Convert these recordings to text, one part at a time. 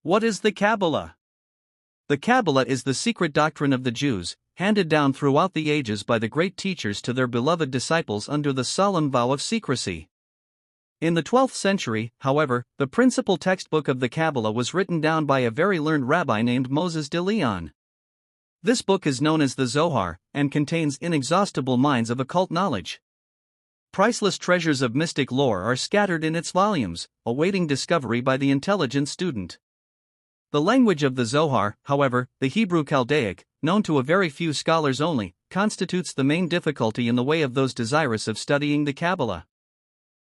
What is the Qabbalah? The Qabbalah is the secret doctrine of the Jews, handed down throughout the ages by the great teachers to their beloved disciples under the solemn vow of secrecy. In the 12th century, however, the principal textbook of the Qabbalah was written down by a very learned rabbi named Moses de Leon. This book is known as the Zohar, and contains inexhaustible mines of occult knowledge. Priceless treasures of mystic lore are scattered in its volumes, awaiting discovery by the intelligent student. The language of the Zohar, however, the Hebrew Chaldaic, known to a very few scholars only, constitutes the main difficulty in the way of those desirous of studying the Qabbalah.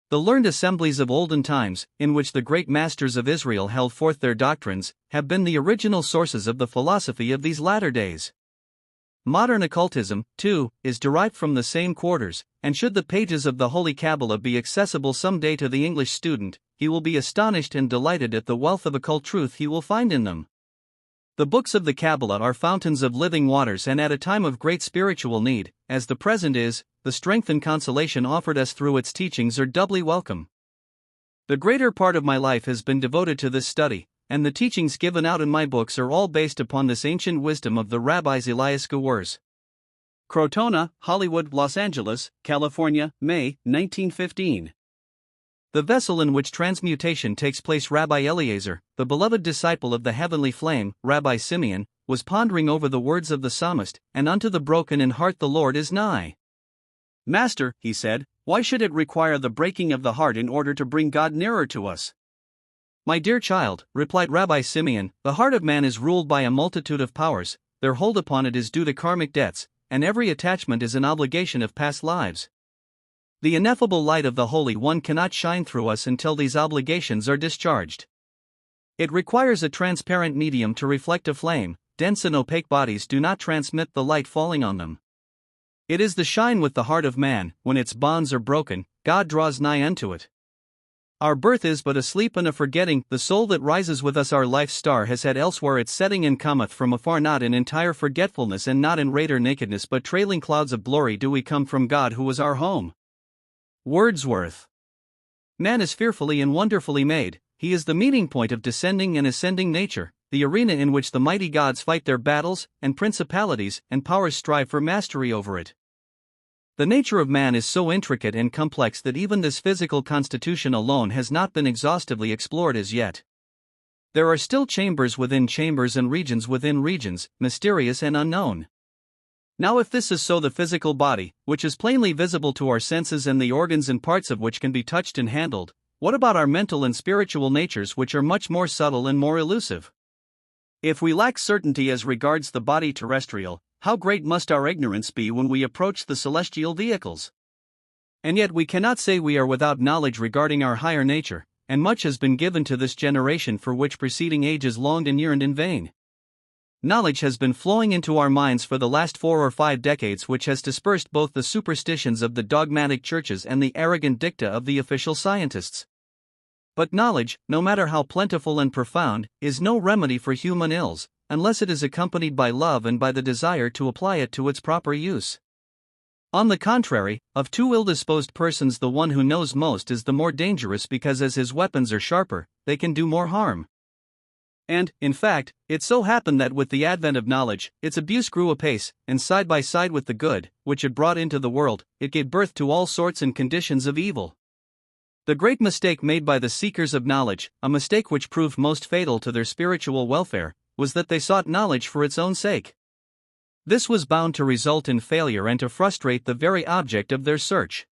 The learned assemblies of olden times, in which the great masters of Israel held forth their doctrines, have been the original sources of the philosophy of these latter days. Modern occultism, too, is derived from the same quarters, and should the pages of the Holy Qabbalah be accessible some day to the English student, he will be astonished and delighted at the wealth of occult truth he will find in them. The books of the Qabbalah are fountains of living waters, and at a time of great spiritual need, as the present is, the strength and consolation offered us through its teachings are doubly welcome. The greater part of my life has been devoted to this study, and the teachings given out in my books are all based upon this ancient wisdom of the rabbis Elias Gewurz. Crotona, Hollywood, Los Angeles, California, May, 1915. The vessel in which transmutation takes place. Rabbi Eliezer, the beloved disciple of the heavenly flame, Rabbi Simeon, was pondering over the words of the psalmist, "And unto the broken in heart the Lord is nigh." "Master," he said, "why should it require the breaking of the heart in order to bring God nearer to us?" "My dear child," replied Rabbi Simeon, "the heart of man is ruled by a multitude of powers, their hold upon it is due to karmic debts, and every attachment is an obligation of past lives. The ineffable light of the Holy One cannot shine through us until these obligations are discharged. It requires a transparent medium to reflect a flame. Dense and opaque bodies do not transmit the light falling on them. It is the shine with the heart of man. When its bonds are broken, God draws nigh unto it. Our birth is but a sleep and a forgetting. The soul that rises with us, our life's star, has had elsewhere its setting, and cometh from afar, not in entire forgetfulness and not in raider nakedness, but trailing clouds of glory do we come from God who is our home." Wordsworth. Man is fearfully and wonderfully made. He is the meeting point of descending and ascending nature, the arena in which the mighty gods fight their battles, and principalities and powers strive for mastery over it. The nature of man is so intricate and complex that even this physical constitution alone has not been exhaustively explored as yet. There are still chambers within chambers and regions within regions, mysterious and unknown. Now, if this is so, the physical body, which is plainly visible to our senses and the organs and parts of which can be touched and handled, what about our mental and spiritual natures, which are much more subtle and more elusive? If we lack certainty as regards the body terrestrial, how great must our ignorance be when we approach the celestial vehicles? And yet we cannot say we are without knowledge regarding our higher nature, and much has been given to this generation for which preceding ages longed and yearned in vain. Knowledge has been flowing into our minds for the last 4 or 5 decades, which has dispersed both the superstitions of the dogmatic churches and the arrogant dicta of the official scientists. But knowledge, no matter how plentiful and profound, is no remedy for human ills, unless it is accompanied by love and by the desire to apply it to its proper use. On the contrary, of 2 ill-disposed persons, the one who knows most is the more dangerous, because as his weapons are sharper, they can do more harm. And, in fact, it so happened that with the advent of knowledge, its abuse grew apace, and side by side with the good, which it brought into the world, it gave birth to all sorts and conditions of evil. The great mistake made by the seekers of knowledge, a mistake which proved most fatal to their spiritual welfare, was that they sought knowledge for its own sake. This was bound to result in failure and to frustrate the very object of their search.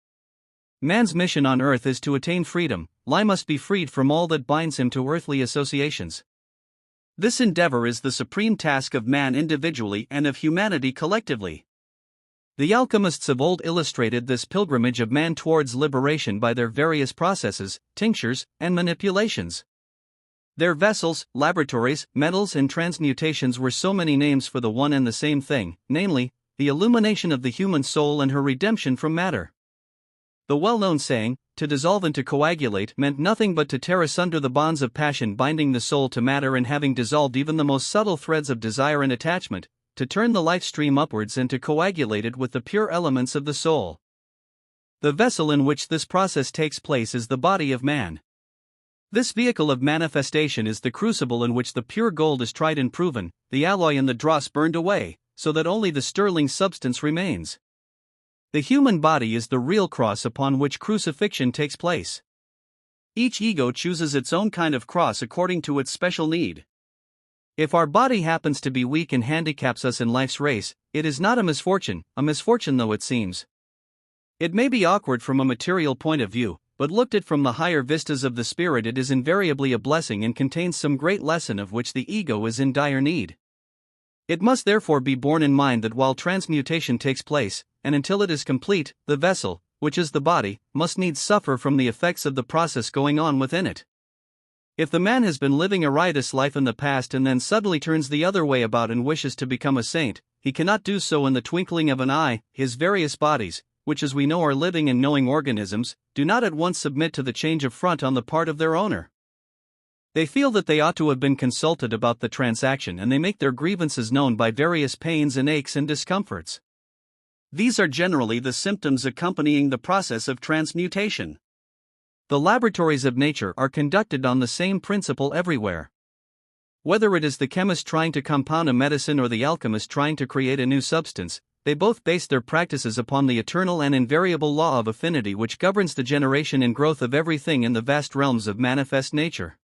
Man's mission on earth is to attain freedom. Life must be freed from all that binds him to earthly associations. This endeavor is the supreme task of man individually and of humanity collectively. The alchemists of old illustrated this pilgrimage of man towards liberation by their various processes, tinctures, and manipulations. Their vessels, laboratories, metals, and transmutations were so many names for the one and the same thing, namely, the illumination of the human soul and her redemption from matter. The well-known saying, "to dissolve and to coagulate," meant nothing but to tear asunder the bonds of passion binding the soul to matter, and having dissolved even the most subtle threads of desire and attachment, to turn the life stream upwards and to coagulate it with the pure elements of the soul. The vessel in which this process takes place is the body of man. This vehicle of manifestation is the crucible in which the pure gold is tried and proven, the alloy and the dross burned away, so that only the sterling substance remains. The human body is the real cross upon which crucifixion takes place. Each ego chooses its own kind of cross according to its special need. If our body happens to be weak and handicaps us in life's race, it is not a misfortune though it seems. It may be awkward from a material point of view, but looked at from the higher vistas of the spirit, it is invariably a blessing and contains some great lesson of which the ego is in dire need. It must therefore be borne in mind that while transmutation takes place, and until it is complete, the vessel, which is the body, must needs suffer from the effects of the process going on within it. If the man has been living a riotous life in the past and then suddenly turns the other way about and wishes to become a saint, he cannot do so in the twinkling of an eye. His various bodies, which as we know are living and knowing organisms, do not at once submit to the change of front on the part of their owner. They feel that they ought to have been consulted about the transaction, and they make their grievances known by various pains and aches and discomforts. These are generally the symptoms accompanying the process of transmutation. The laboratories of nature are conducted on the same principle everywhere. Whether it is the chemist trying to compound a medicine or the alchemist trying to create a new substance, they both base their practices upon the eternal and invariable law of affinity which governs the generation and growth of everything in the vast realms of manifest nature.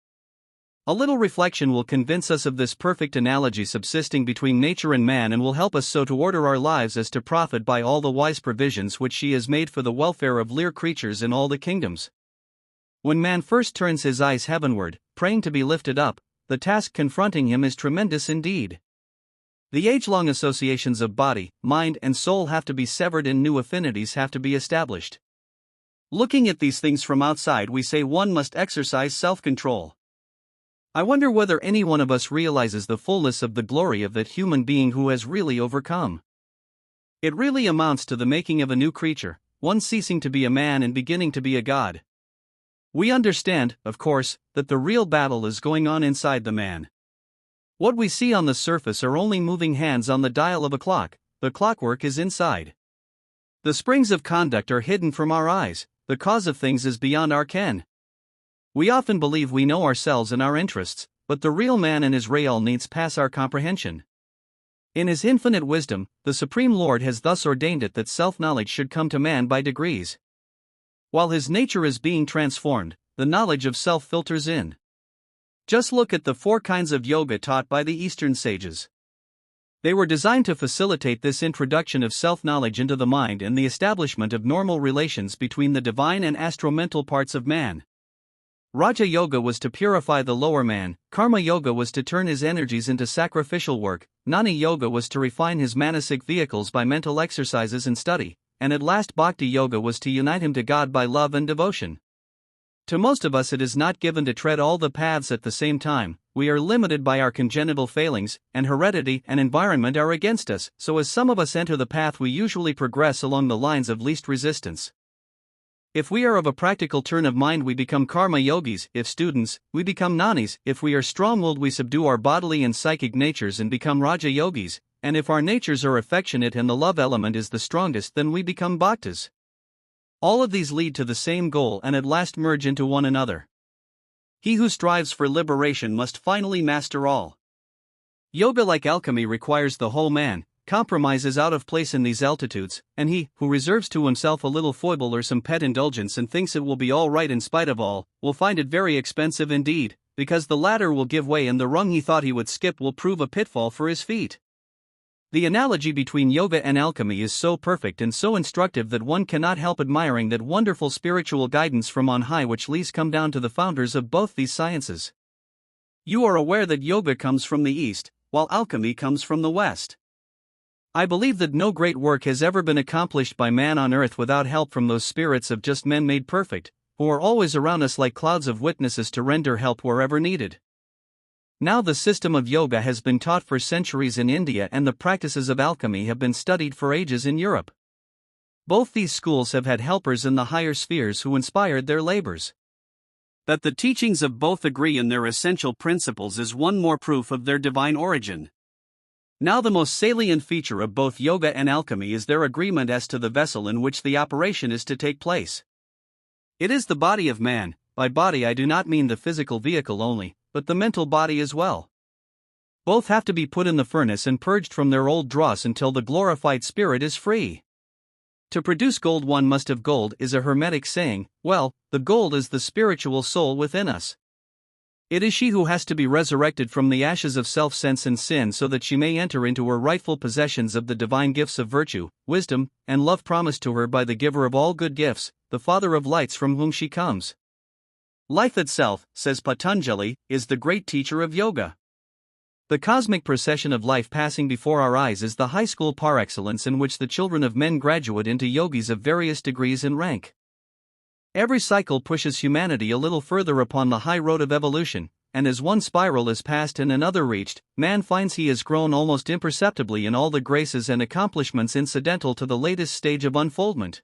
A little reflection will convince us of this perfect analogy subsisting between nature and man, and will help us so to order our lives as to profit by all the wise provisions which she has made for the welfare of mere creatures in all the kingdoms. When man first turns his eyes heavenward, praying to be lifted up, the task confronting him is tremendous indeed. The age-long associations of body, mind, and soul have to be severed and new affinities have to be established. Looking at these things from outside, we say one must exercise self-control. I wonder whether any one of us realizes the fullness of the glory of that human being who has really overcome. It really amounts to the making of a new creature, one ceasing to be a man and beginning to be a god. We understand, of course, that the real battle is going on inside the man. What we see on the surface are only moving hands on the dial of a clock. The clockwork is inside. The springs of conduct are hidden from our eyes, the cause of things is beyond our ken. We often believe we know ourselves and our interests, but the real man and his real needs pass our comprehension. In his infinite wisdom, the Supreme Lord has thus ordained it that self-knowledge should come to man by degrees. While his nature is being transformed, the knowledge of self filters in. Just look at the 4 kinds of yoga taught by the Eastern sages. They were designed to facilitate this introduction of self-knowledge into the mind and the establishment of normal relations between the divine and astral-mental parts of man. Raja Yoga was to purify the lower man, Karma Yoga was to turn his energies into sacrificial work, Gnani Yoga was to refine his manasic vehicles by mental exercises and study, and at last Bhakti Yoga was to unite him to God by love and devotion. To most of us it is not given to tread all the paths at the same time. We are limited by our congenital failings, and heredity and environment are against us, so as some of us enter the path we usually progress along the lines of least resistance. If we are of a practical turn of mind we become karma yogis, if students, we become gnanis, if we are strong-willed we subdue our bodily and psychic natures and become raja yogis, and if our natures are affectionate and the love element is the strongest then we become bhaktas. All of these lead to the same goal and at last merge into one another. He who strives for liberation must finally master all. Yoga, like alchemy, requires the whole man. Compromise is out of place in these altitudes, and he who reserves to himself a little foible or some pet indulgence and thinks it will be all right in spite of all, will find it very expensive indeed, because the ladder will give way and the rung he thought he would skip will prove a pitfall for his feet. The analogy between yoga and alchemy is so perfect and so instructive that one cannot help admiring that wonderful spiritual guidance from on high which leads come down to the founders of both these sciences. You are aware that yoga comes from the East, while alchemy comes from the West. I believe that no great work has ever been accomplished by man on earth without help from those spirits of just men made perfect, who are always around us like clouds of witnesses to render help wherever needed. Now the system of yoga has been taught for centuries in India and the practices of alchemy have been studied for ages in Europe. Both these schools have had helpers in the higher spheres who inspired their labors. That the teachings of both agree in their essential principles is one more proof of their divine origin. Now the most salient feature of both yoga and alchemy is their agreement as to the vessel in which the operation is to take place. It is the body of man, by body I do not mean the physical vehicle only, but the mental body as well. Both have to be put in the furnace and purged from their old dross until the glorified spirit is free. To produce gold one must have gold is a Hermetic saying. Well, the gold is the spiritual soul within us. It is she who has to be resurrected from the ashes of self-sense and sin so that she may enter into her rightful possessions of the divine gifts of virtue, wisdom, and love promised to her by the giver of all good gifts, the Father of lights from whom she comes. Life itself, says Patanjali, is the great teacher of yoga. The cosmic procession of life passing before our eyes is the high school par excellence in which the children of men graduate into yogis of various degrees and rank. Every cycle pushes humanity a little further upon the high road of evolution, and as one spiral is passed and another reached, man finds he has grown almost imperceptibly in all the graces and accomplishments incidental to the latest stage of unfoldment.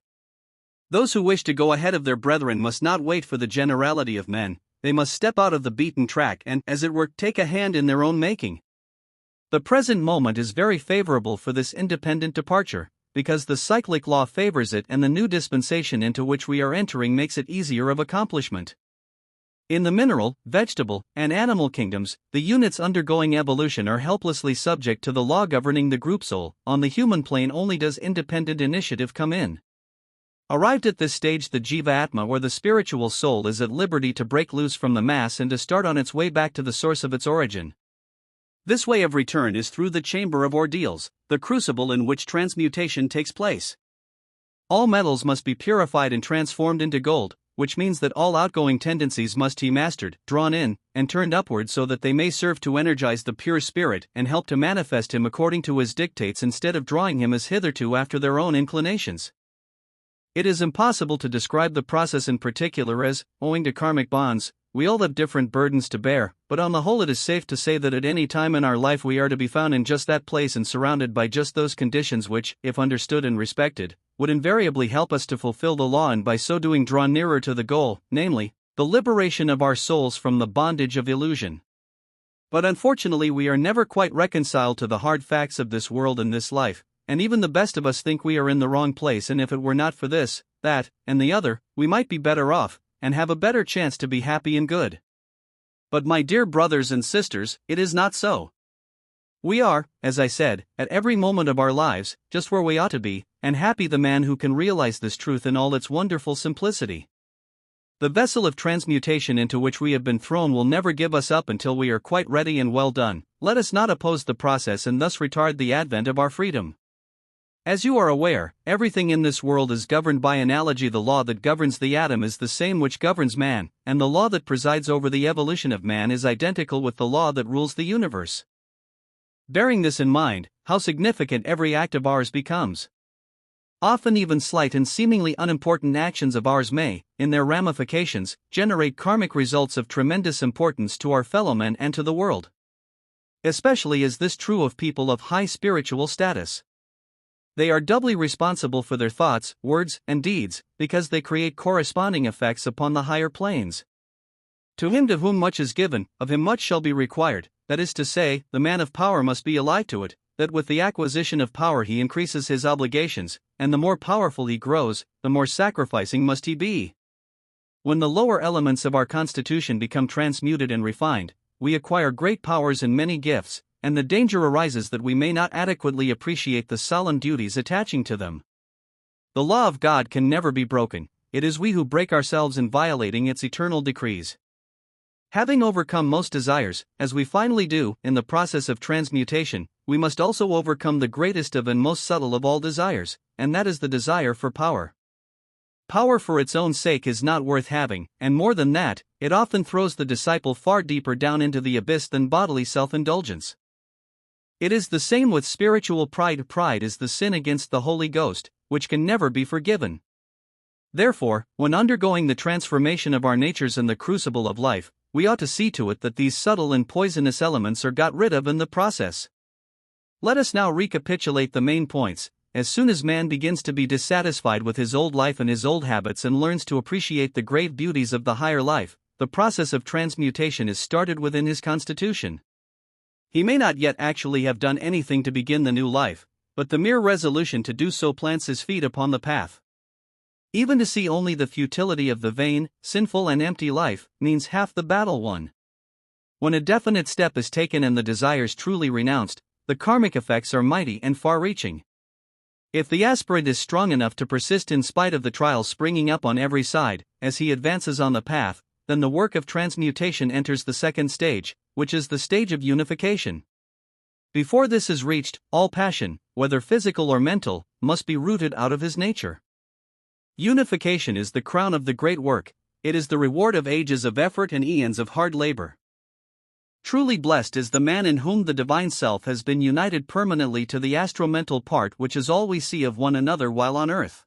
Those who wish to go ahead of their brethren must not wait for the generality of men, they must step out of the beaten track and, as it were, take a hand in their own making. The present moment is very favorable for this independent departure, because the cyclic law favors it and the new dispensation into which we are entering makes it easier of accomplishment. In the mineral, vegetable, and animal kingdoms, the units undergoing evolution are helplessly subject to the law governing the group soul. On the human plane only does independent initiative come in. Arrived at this stage, the Jiva Atma or the spiritual soul is at liberty to break loose from the mass and to start on its way back to the source of its origin. This way of return is through the chamber of ordeals, the crucible in which transmutation takes place. All metals must be purified and transformed into gold, which means that all outgoing tendencies must be mastered, drawn in, and turned upward so that they may serve to energize the pure spirit and help to manifest him according to his dictates instead of drawing him as hitherto after their own inclinations. It is impossible to describe the process in particular as, owing to karmic bonds, we all have different burdens to bear, but on the whole it is safe to say that at any time in our life we are to be found in just that place and surrounded by just those conditions which, if understood and respected, would invariably help us to fulfill the law and by so doing draw nearer to the goal, namely, the liberation of our souls from the bondage of illusion. But unfortunately we are never quite reconciled to the hard facts of this world and this life, and even the best of us think we are in the wrong place, and if it were not for this, that, and the other, we might be better off, and have a better chance to be happy and good. But my dear brothers and sisters, it is not so. We are, as I said, at every moment of our lives, just where we ought to be, and happy the man who can realize this truth in all its wonderful simplicity. The vessel of transmutation into which we have been thrown will never give us up until we are quite ready and well done. Let us not oppose the process and thus retard the advent of our freedom. As you are aware, everything in this world is governed by analogy. The law that governs the atom is the same which governs man, and the law that presides over the evolution of man is identical with the law that rules the universe. Bearing this in mind, how significant every act of ours becomes. Often even slight and seemingly unimportant actions of ours may, in their ramifications, generate karmic results of tremendous importance to our fellow men and to the world. Especially is this true of people of high spiritual status. They are doubly responsible for their thoughts, words, and deeds, because they create corresponding effects upon the higher planes. To him to whom much is given, of him much shall be required, that is to say, the man of power must be alive to it, that with the acquisition of power he increases his obligations, and the more powerful he grows, the more sacrificing must he be. When the lower elements of our constitution become transmuted and refined, we acquire great powers and many gifts, and the danger arises that we may not adequately appreciate the solemn duties attaching to them. The law of God can never be broken, it is we who break ourselves in violating its eternal decrees. Having overcome most desires, as we finally do, in the process of transmutation, we must also overcome the greatest of and most subtle of all desires, and that is the desire for power. Power for its own sake is not worth having, and more than that, it often throws the disciple far deeper down into the abyss than bodily self-indulgence. It is the same with spiritual pride. Pride is the sin against the Holy Ghost, which can never be forgiven. Therefore, when undergoing the transformation of our natures in the crucible of life, we ought to see to it that these subtle and poisonous elements are got rid of in the process. Let us now recapitulate the main points. As soon as man begins to be dissatisfied with his old life and his old habits and learns to appreciate the grave beauties of the higher life, the process of transmutation is started within his constitution. He may not yet actually have done anything to begin the new life, but the mere resolution to do so plants his feet upon the path. Even to see only the futility of the vain, sinful and empty life, means half the battle won. When a definite step is taken and the desires truly renounced, the karmic effects are mighty and far-reaching. If the aspirant is strong enough to persist in spite of the trials springing up on every side, as he advances on the path, then the work of transmutation enters the second stage, which is the stage of unification. Before this is reached, all passion, whether physical or mental, must be rooted out of his nature. Unification is the crown of the great work, it is the reward of ages of effort and eons of hard labor. Truly blessed is the man in whom the divine self has been united permanently to the astro-mental part, which is all we see of one another while on earth.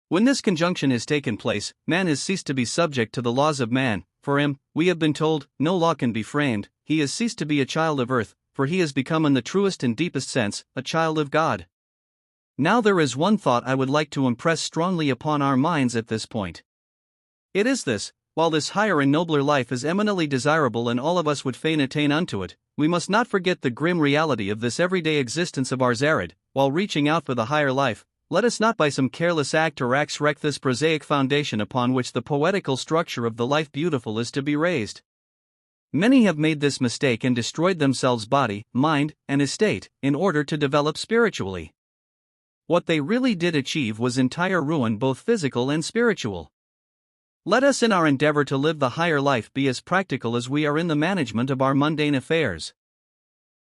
When this conjunction has taken place, man has ceased to be subject to the laws of man. For him, we have been told, no law can be framed. He has ceased to be a child of earth, for he has become in the truest and deepest sense, a child of God. Now there is one thought I would like to impress strongly upon our minds at this point. It is this: while this higher and nobler life is eminently desirable and all of us would fain attain unto it, we must not forget the grim reality of this everyday existence of ours arid. While reaching out for the higher life, let us not by some careless act or acts wreck this prosaic foundation upon which the poetical structure of the life beautiful is to be raised. Many have made this mistake and destroyed themselves body, mind, and estate, in order to develop spiritually. What they really did achieve was entire ruin, both physical and spiritual. Let us in our endeavor to live the higher life be as practical as we are in the management of our mundane affairs.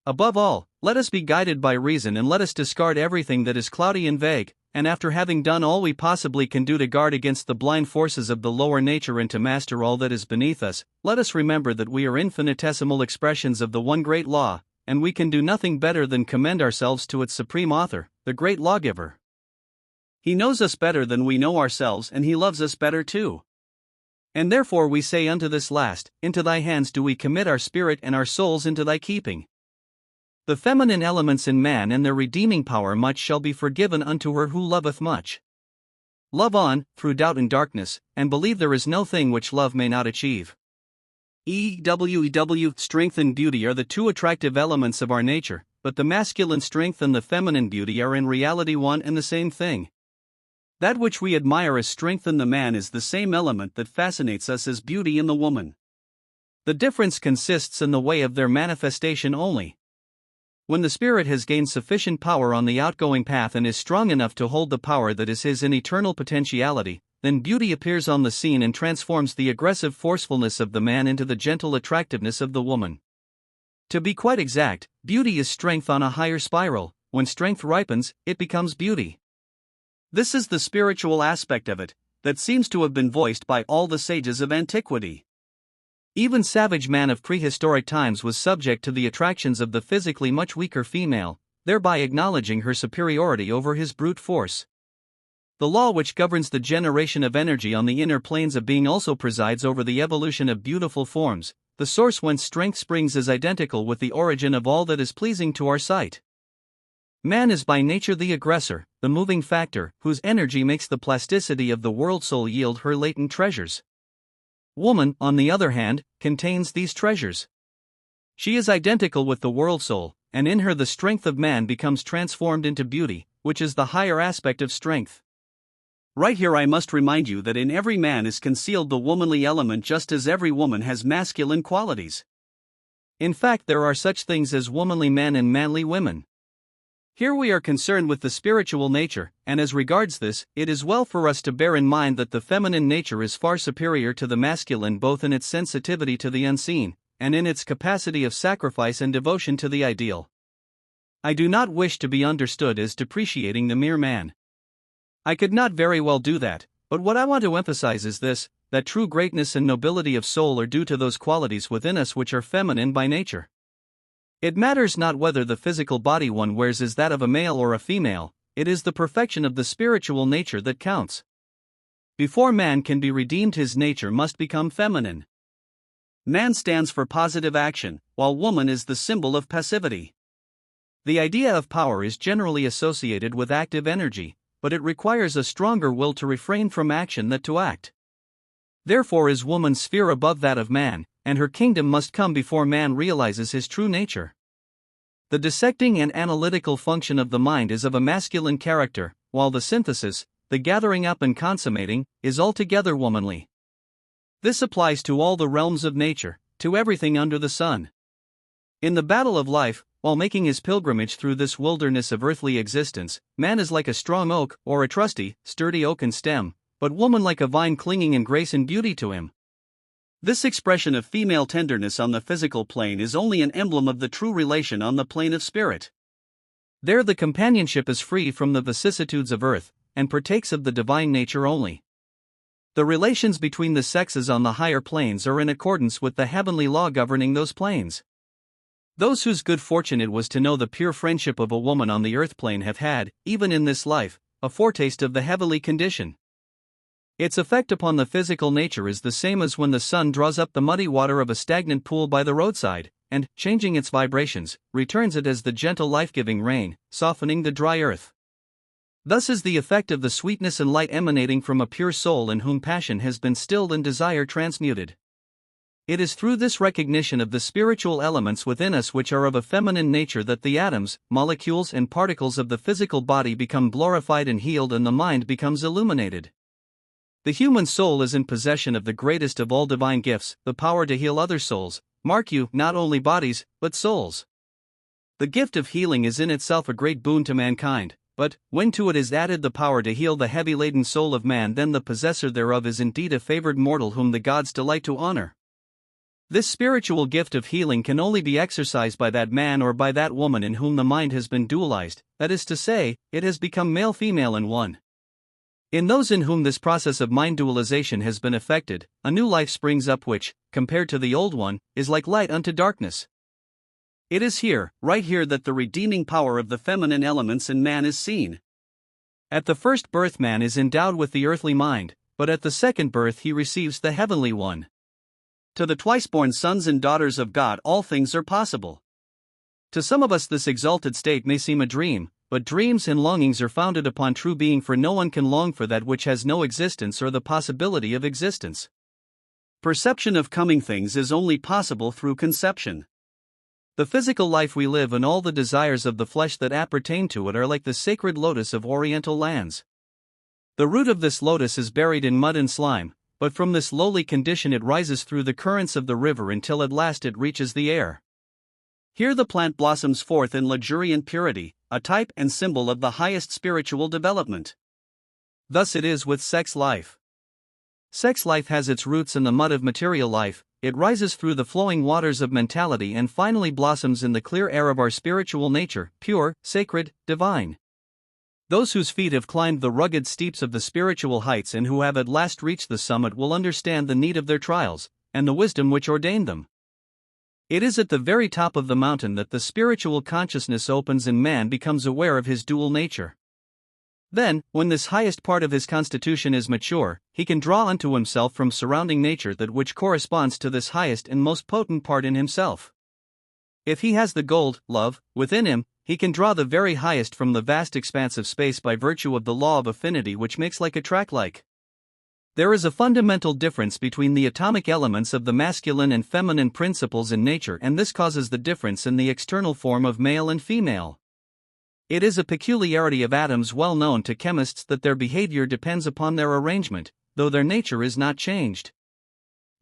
Above all, let us be guided by reason and let us discard everything that is cloudy and vague, and after having done all we possibly can do to guard against the blind forces of the lower nature and to master all that is beneath us, let us remember that we are infinitesimal expressions of the one great law, and we can do nothing better than commend ourselves to its supreme author, the great lawgiver. He knows us better than we know ourselves, and he loves us better too. And therefore we say unto this last, into thy hands do we commit our spirit and our souls into thy keeping. The feminine elements in man and their redeeming power much shall be forgiven unto her who loveth much. Love on, through doubt and darkness, and believe there is no thing which love may not achieve. Strength and beauty are the two attractive elements of our nature, but the masculine strength and the feminine beauty are in reality one and the same thing. That which we admire as strength in the man is the same element that fascinates us as beauty in the woman. The difference consists in the way of their manifestation only. When the spirit has gained sufficient power on the outgoing path and is strong enough to hold the power that is his in eternal potentiality, then beauty appears on the scene and transforms the aggressive forcefulness of the man into the gentle attractiveness of the woman. To be quite exact, beauty is strength on a higher spiral. When strength ripens, it becomes beauty. This is the spiritual aspect of it, that seems to have been voiced by all the sages of antiquity. Even savage man of prehistoric times was subject to the attractions of the physically much weaker female, thereby acknowledging her superiority over his brute force. The law which governs the generation of energy on the inner planes of being also presides over the evolution of beautiful forms. The source whence strength springs is identical with the origin of all that is pleasing to our sight. Man is by nature the aggressor, the moving factor, whose energy makes the plasticity of the world soul yield her latent treasures. Woman, on the other hand, contains these treasures. She is identical with the world soul, and in her the strength of man becomes transformed into beauty, which is the higher aspect of strength. Right here I must remind you that in every man is concealed the womanly element just as every woman has masculine qualities. In fact, there are such things as womanly men and manly women. Here we are concerned with the spiritual nature, and as regards this, it is well for us to bear in mind that the feminine nature is far superior to the masculine both in its sensitivity to the unseen, and in its capacity of sacrifice and devotion to the ideal. I do not wish to be understood as depreciating the mere man. I could not very well do that, but what I want to emphasize is this, that true greatness and nobility of soul are due to those qualities within us which are feminine by nature. It matters not whether the physical body one wears is that of a male or a female, it is the perfection of the spiritual nature that counts. Before man can be redeemed, his nature must become feminine. Man stands for positive action, while woman is the symbol of passivity. The idea of power is generally associated with active energy, but it requires a stronger will to refrain from action than to act. Therefore is woman's sphere above that of man, and her kingdom must come before man realizes his true nature. The dissecting and analytical function of the mind is of a masculine character, while the synthesis, the gathering up and consummating, is altogether womanly. This applies to all the realms of nature, to everything under the sun. In the battle of life, while making his pilgrimage through this wilderness of earthly existence, man is like a strong oak, or a trusty, sturdy oaken stem, but woman like a vine clinging in grace and beauty to him. This expression of female tenderness on the physical plane is only an emblem of the true relation on the plane of spirit. There the companionship is free from the vicissitudes of earth, and partakes of the divine nature only. The relations between the sexes on the higher planes are in accordance with the heavenly law governing those planes. Those whose good fortune it was to know the pure friendship of a woman on the earth plane have had, even in this life, a foretaste of the heavenly condition. Its effect upon the physical nature is the same as when the sun draws up the muddy water of a stagnant pool by the roadside, and, changing its vibrations, returns it as the gentle life-giving rain, softening the dry earth. Thus is the effect of the sweetness and light emanating from a pure soul in whom passion has been stilled and desire transmuted. It is through this recognition of the spiritual elements within us which are of a feminine nature that the atoms, molecules and particles of the physical body become glorified and healed and the mind becomes illuminated. The human soul is in possession of the greatest of all divine gifts, the power to heal other souls, mark you, not only bodies, but souls. The gift of healing is in itself a great boon to mankind, but, when to it is added the power to heal the heavy-laden soul of man, then the possessor thereof is indeed a favored mortal whom the gods delight to honor. This spiritual gift of healing can only be exercised by that man or by that woman in whom the mind has been dualized, that is to say, it has become male-female in one. In those in whom this process of mind dualization has been effected, a new life springs up which, compared to the old one, is like light unto darkness. It is here, right here, that the redeeming power of the feminine elements in man is seen. At the first birth man is endowed with the earthly mind, but at the second birth he receives the heavenly one. To the twice-born sons and daughters of God all things are possible. To some of us this exalted state may seem a dream, but dreams and longings are founded upon true being, for no one can long for that which has no existence or the possibility of existence. Perception of coming things is only possible through conception. The physical life we live and all the desires of the flesh that appertain to it are like the sacred lotus of Oriental lands. The root of this lotus is buried in mud and slime, but from this lowly condition it rises through the currents of the river until at last it reaches the air. Here the plant blossoms forth in luxuriant purity, a type and symbol of the highest spiritual development. Thus it is with sex life. Sex life has its roots in the mud of material life, it rises through the flowing waters of mentality and finally blossoms in the clear air of our spiritual nature, pure, sacred, divine. Those whose feet have climbed the rugged steeps of the spiritual heights and who have at last reached the summit will understand the need of their trials, and the wisdom which ordained them. It is at the very top of the mountain that the spiritual consciousness opens and man becomes aware of his dual nature. Then, when this highest part of his constitution is mature, he can draw unto himself from surrounding nature that which corresponds to this highest and most potent part in himself. If he has the gold, love, within him, he can draw the very highest from the vast expanse of space by virtue of the law of affinity which makes like attract like. There is a fundamental difference between the atomic elements of the masculine and feminine principles in nature, and this causes the difference in the external form of male and female. It is a peculiarity of atoms well known to chemists that their behavior depends upon their arrangement, though their nature is not changed.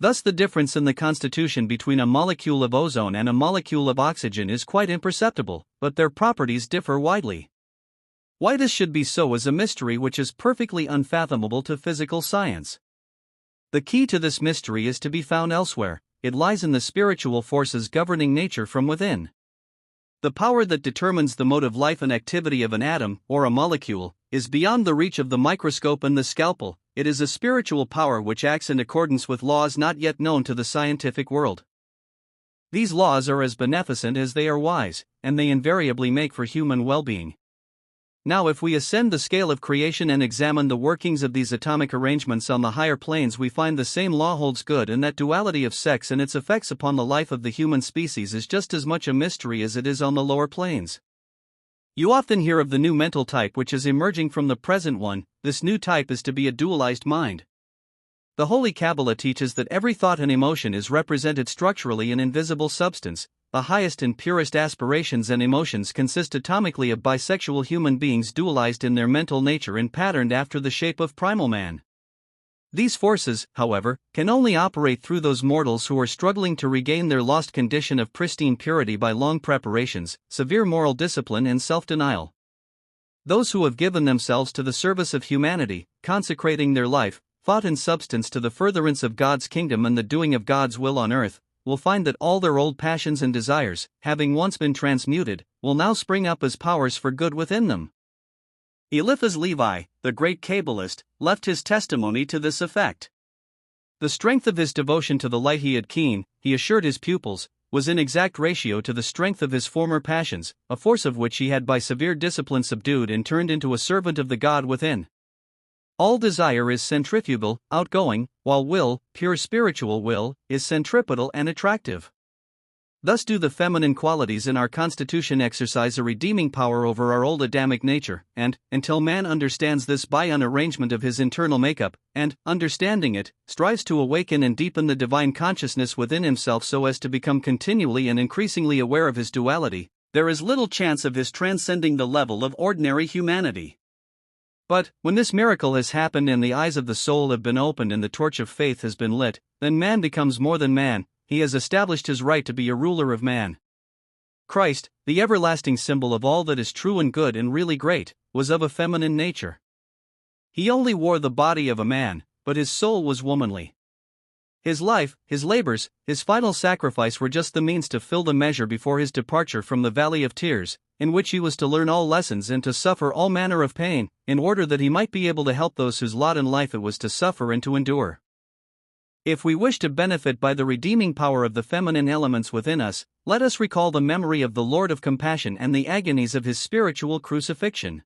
Thus the difference in the constitution between a molecule of ozone and a molecule of oxygen is quite imperceptible, but their properties differ widely. Why this should be so is a mystery which is perfectly unfathomable to physical science. The key to this mystery is to be found elsewhere. It lies in the spiritual forces governing nature from within. The power that determines the mode of life and activity of an atom, or a molecule, is beyond the reach of the microscope and the scalpel. It is a spiritual power which acts in accordance with laws not yet known to the scientific world. These laws are as beneficent as they are wise, and they invariably make for human well-being. Now if we ascend the scale of creation and examine the workings of these atomic arrangements on the higher planes, we find the same law holds good, and that duality of sex and its effects upon the life of the human species is just as much a mystery as it is on the lower planes. You often hear of the new mental type which is emerging from the present one. This new type is to be a dualized mind. The Holy Qabbalah teaches that every thought and emotion is represented structurally in invisible substance, the highest and purest aspirations and emotions consist atomically of bisexual human beings dualized in their mental nature and patterned after the shape of primal man. These forces, however, can only operate through those mortals who are struggling to regain their lost condition of pristine purity by long preparations, severe moral discipline, and self-denial. Those who have given themselves to the service of humanity, consecrating their life, thought and substance to the furtherance of God's kingdom and the doing of God's will on earth, will find that all their old passions and desires, having once been transmuted, will now spring up as powers for good within them. Eliphaz Levi, the great Kabbalist, left his testimony to this effect. The strength of his devotion to the light he had keen, he assured his pupils, was in exact ratio to the strength of his former passions, a force of which he had by severe discipline subdued and turned into a servant of the God within. All desire is centrifugal, outgoing, while will, pure spiritual will, is centripetal and attractive. Thus do the feminine qualities in our constitution exercise a redeeming power over our old Adamic nature, and, until man understands this by an arrangement of his internal makeup, and, understanding it, strives to awaken and deepen the divine consciousness within himself so as to become continually and increasingly aware of his duality, there is little chance of his transcending the level of ordinary humanity. But, when this miracle has happened and the eyes of the soul have been opened and the torch of faith has been lit, then man becomes more than man. He has established his right to be a ruler of man. Christ, the everlasting symbol of all that is true and good and really great, was of a feminine nature. He only wore the body of a man, but his soul was womanly. His life, his labors, his final sacrifice were just the means to fill the measure before his departure from the valley of tears, in which he was to learn all lessons and to suffer all manner of pain, in order that he might be able to help those whose lot in life it was to suffer and to endure. If we wish to benefit by the redeeming power of the feminine elements within us, let us recall the memory of the Lord of Compassion and the agonies of his spiritual crucifixion.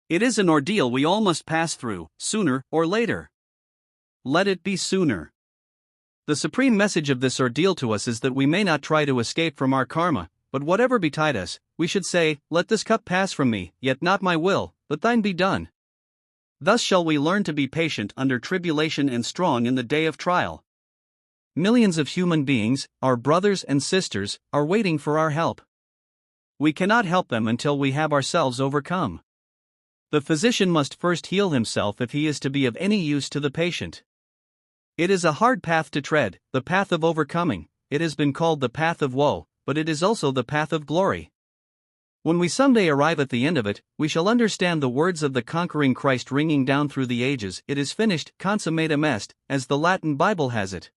It is an ordeal we all must pass through, sooner or later. Let it be sooner. The supreme message of this ordeal to us is that we may not try to escape from our karma, but whatever betide us, we should say, "Let this cup pass from me, yet not my will, but thine be done." Thus shall we learn to be patient under tribulation and strong in the day of trial. Millions of human beings, our brothers and sisters, are waiting for our help. We cannot help them until we have ourselves overcome. The physician must first heal himself if he is to be of any use to the patient. It is a hard path to tread, the path of overcoming. It has been called the path of woe, but it is also the path of glory. When we someday arrive at the end of it, we shall understand the words of the conquering Christ ringing down through the ages, "It is finished, consummatum est," as the Latin Bible has it.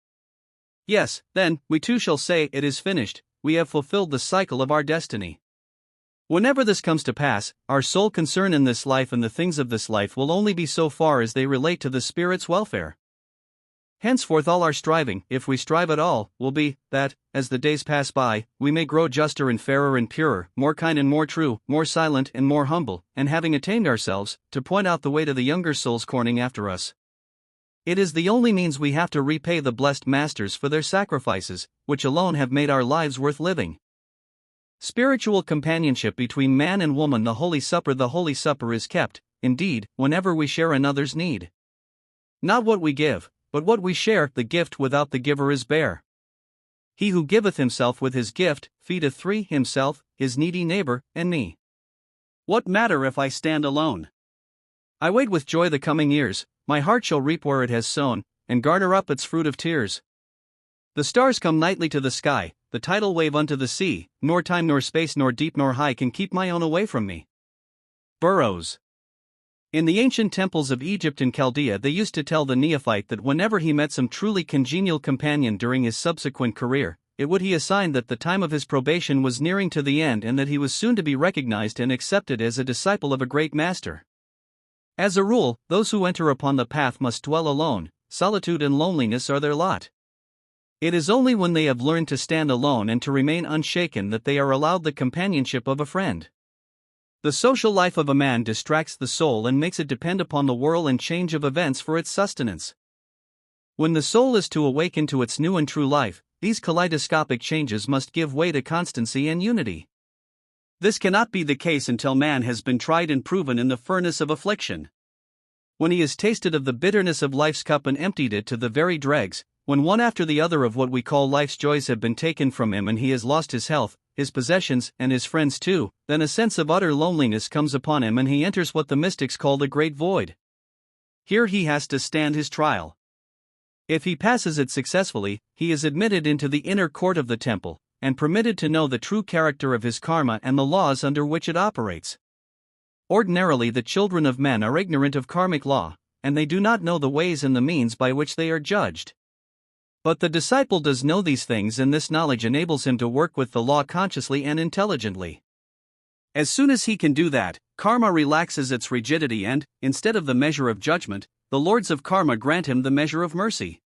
Yes, then, we too shall say, "It is finished," we have fulfilled the cycle of our destiny. Whenever this comes to pass, our sole concern in this life and the things of this life will only be so far as they relate to the spirit's welfare. Henceforth all our striving, if we strive at all, will be, that, as the days pass by, we may grow juster and fairer and purer, more kind and more true, more silent and more humble, and having attained ourselves, to point out the way to the younger souls corning after us. It is the only means we have to repay the blessed masters for their sacrifices, which alone have made our lives worth living. Spiritual companionship between man and woman, the Holy Supper is kept, indeed, whenever we share another's need. Not what we give, but what we share, the gift without the giver is bare. He who giveth himself with his gift, feedeth three, himself, his needy neighbor, and me. What matter if I stand alone? I wait with joy the coming years, my heart shall reap where it has sown, and garner up its fruit of tears. The stars come nightly to the sky, the tidal wave unto the sea, nor time nor space nor deep nor high can keep my own away from me. Burroughs. In the ancient temples of Egypt and Chaldea, they used to tell the neophyte that whenever he met some truly congenial companion during his subsequent career, it would he assigned that the time of his probation was nearing to the end and that he was soon to be recognized and accepted as a disciple of a great master. As a rule, those who enter upon the path must dwell alone. Solitude and loneliness are their lot. It is only when they have learned to stand alone and to remain unshaken that they are allowed the companionship of a friend. The social life of a man distracts the soul and makes it depend upon the whirl and change of events for its sustenance. When the soul is to awaken to its new and true life, these kaleidoscopic changes must give way to constancy and unity. This cannot be the case until man has been tried and proven in the furnace of affliction. When he has tasted of the bitterness of life's cup and emptied it to the very dregs, When one after the other of what we call life's joys have been taken from him and he has lost his health, his possessions, and his friends too, then a sense of utter loneliness comes upon him and he enters what the mystics call the great void. Here he has to stand his trial. If he passes it successfully, he is admitted into the inner court of the temple, and permitted to know the true character of his karma and the laws under which it operates. Ordinarily, the children of men are ignorant of karmic law, and they do not know the ways and the means by which they are judged. But the disciple does know these things, and this knowledge enables him to work with the law consciously and intelligently. As soon as he can do that, karma relaxes its rigidity and, instead of the measure of judgment, the lords of karma grant him the measure of mercy.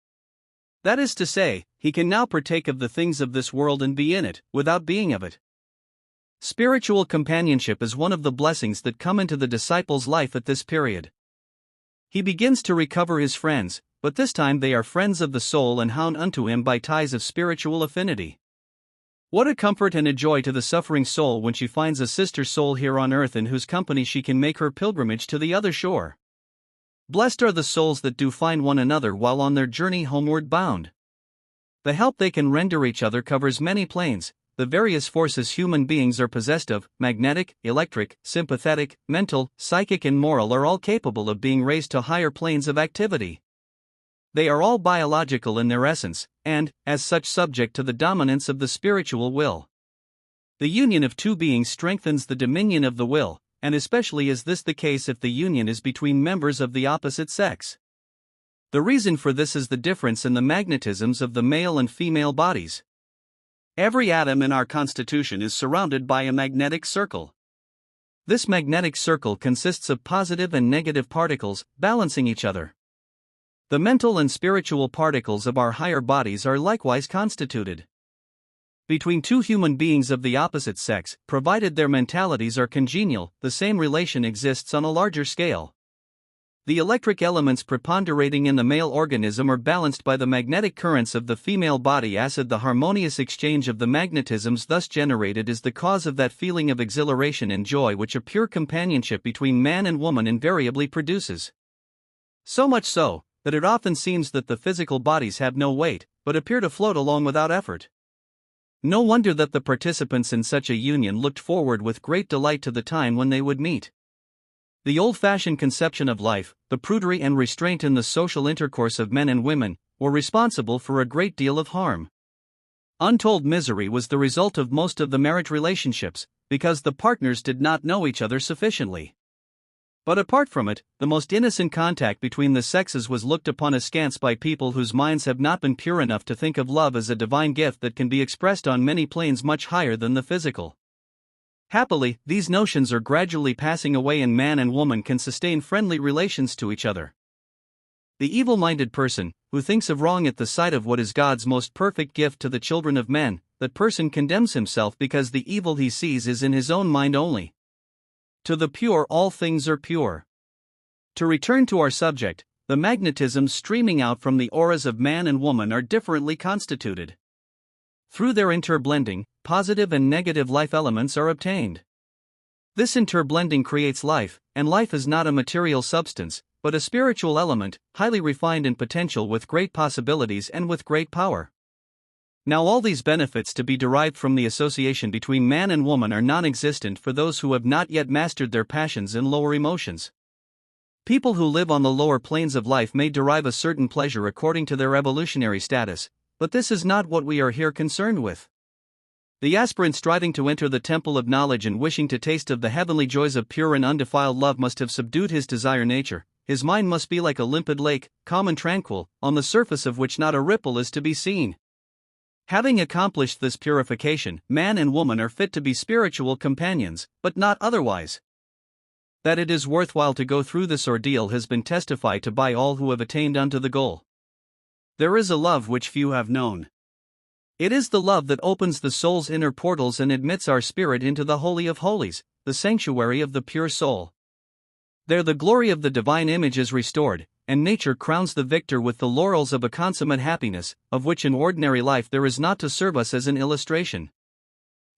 That is to say, he can now partake of the things of this world and be in it, without being of it. Spiritual companionship is one of the blessings that come into the disciple's life at this period. He begins to recover his friends, but this time they are friends of the soul and bound unto him by ties of spiritual affinity. What a comfort and a joy to the suffering soul when she finds a sister soul here on earth in whose company she can make her pilgrimage to the other shore. Blessed are the souls that do find one another while on their journey homeward bound. The help they can render each other covers many planes. The various forces human beings are possessed of, magnetic, electric, sympathetic, mental, psychic and moral, are all capable of being raised to higher planes of activity. They are all biological in their essence, and, as such, subject to the dominance of the spiritual will. The union of two beings strengthens the dominion of the will, and especially is this the case if the union is between members of the opposite sex. The reason for this is the difference in the magnetisms of the male and female bodies. Every atom in our constitution is surrounded by a magnetic circle. This magnetic circle consists of positive and negative particles, balancing each other. The mental and spiritual particles of our higher bodies are likewise constituted. Between two human beings of the opposite sex, provided their mentalities are congenial, the same relation exists on a larger scale. The electric elements preponderating in the male organism are balanced by the magnetic currents of the female body acid. The harmonious exchange of the magnetisms thus generated is the cause of that feeling of exhilaration and joy which a pure companionship between man and woman invariably produces. So much so, that it often seems that the physical bodies have no weight, but appear to float along without effort. No wonder that the participants in such a union looked forward with great delight to the time when they would meet. The old-fashioned conception of life, the prudery and restraint in the social intercourse of men and women, were responsible for a great deal of harm. Untold misery was the result of most of the marriage relationships, because the partners did not know each other sufficiently. But apart from it, the most innocent contact between the sexes was looked upon askance by people whose minds have not been pure enough to think of love as a divine gift that can be expressed on many planes much higher than the physical. Happily, these notions are gradually passing away and man and woman can sustain friendly relations to each other. The evil-minded person, who thinks of wrong at the sight of what is God's most perfect gift to the children of men, that person condemns himself because the evil he sees is in his own mind only. To the pure all things are pure. To return to our subject, the magnetisms streaming out from the auras of man and woman are differently constituted. Through their interblending, positive and negative life elements are obtained. This interblending creates life, and life is not a material substance, but a spiritual element, highly refined in potential with great possibilities and with great power. Now all these benefits to be derived from the association between man and woman are non-existent for those who have not yet mastered their passions and lower emotions. People who live on the lower planes of life may derive a certain pleasure according to their evolutionary status, but this is not what we are here concerned with. The aspirant striving to enter the temple of knowledge and wishing to taste of the heavenly joys of pure and undefiled love must have subdued his desire nature. His mind must be like a limpid lake, calm and tranquil, on the surface of which not a ripple is to be seen. Having accomplished this purification, man and woman are fit to be spiritual companions, but not otherwise. That it is worthwhile to go through this ordeal has been testified to by all who have attained unto the goal. There is a love which few have known. It is the love that opens the soul's inner portals and admits our spirit into the Holy of Holies, the sanctuary of the pure soul. There the glory of the divine image is restored, and nature crowns the victor with the laurels of a consummate happiness, of which in ordinary life there is not to serve us as an illustration.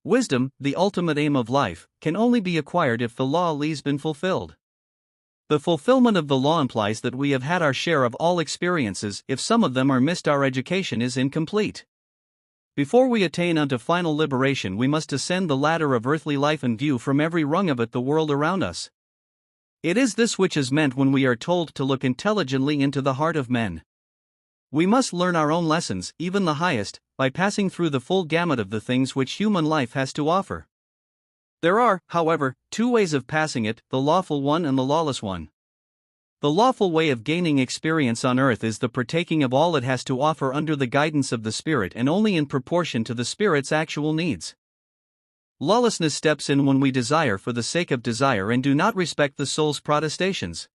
Wisdom, the ultimate aim of life, can only be acquired if the law has been fulfilled. The fulfillment of the law implies that we have had our share of all experiences. If some of them are missed, our education is incomplete. Before we attain unto final liberation, we must ascend the ladder of earthly life and view from every rung of it the world around us. It is this which is meant when we are told to look intelligently into the heart of men. We must learn our own lessons, even the highest, by passing through the full gamut of the things which human life has to offer. There are, however, two ways of passing it, the lawful one and the lawless one. The lawful way of gaining experience on earth is the partaking of all it has to offer under the guidance of the Spirit and only in proportion to the Spirit's actual needs. Lawlessness steps in when we desire for the sake of desire and do not respect the soul's protestations.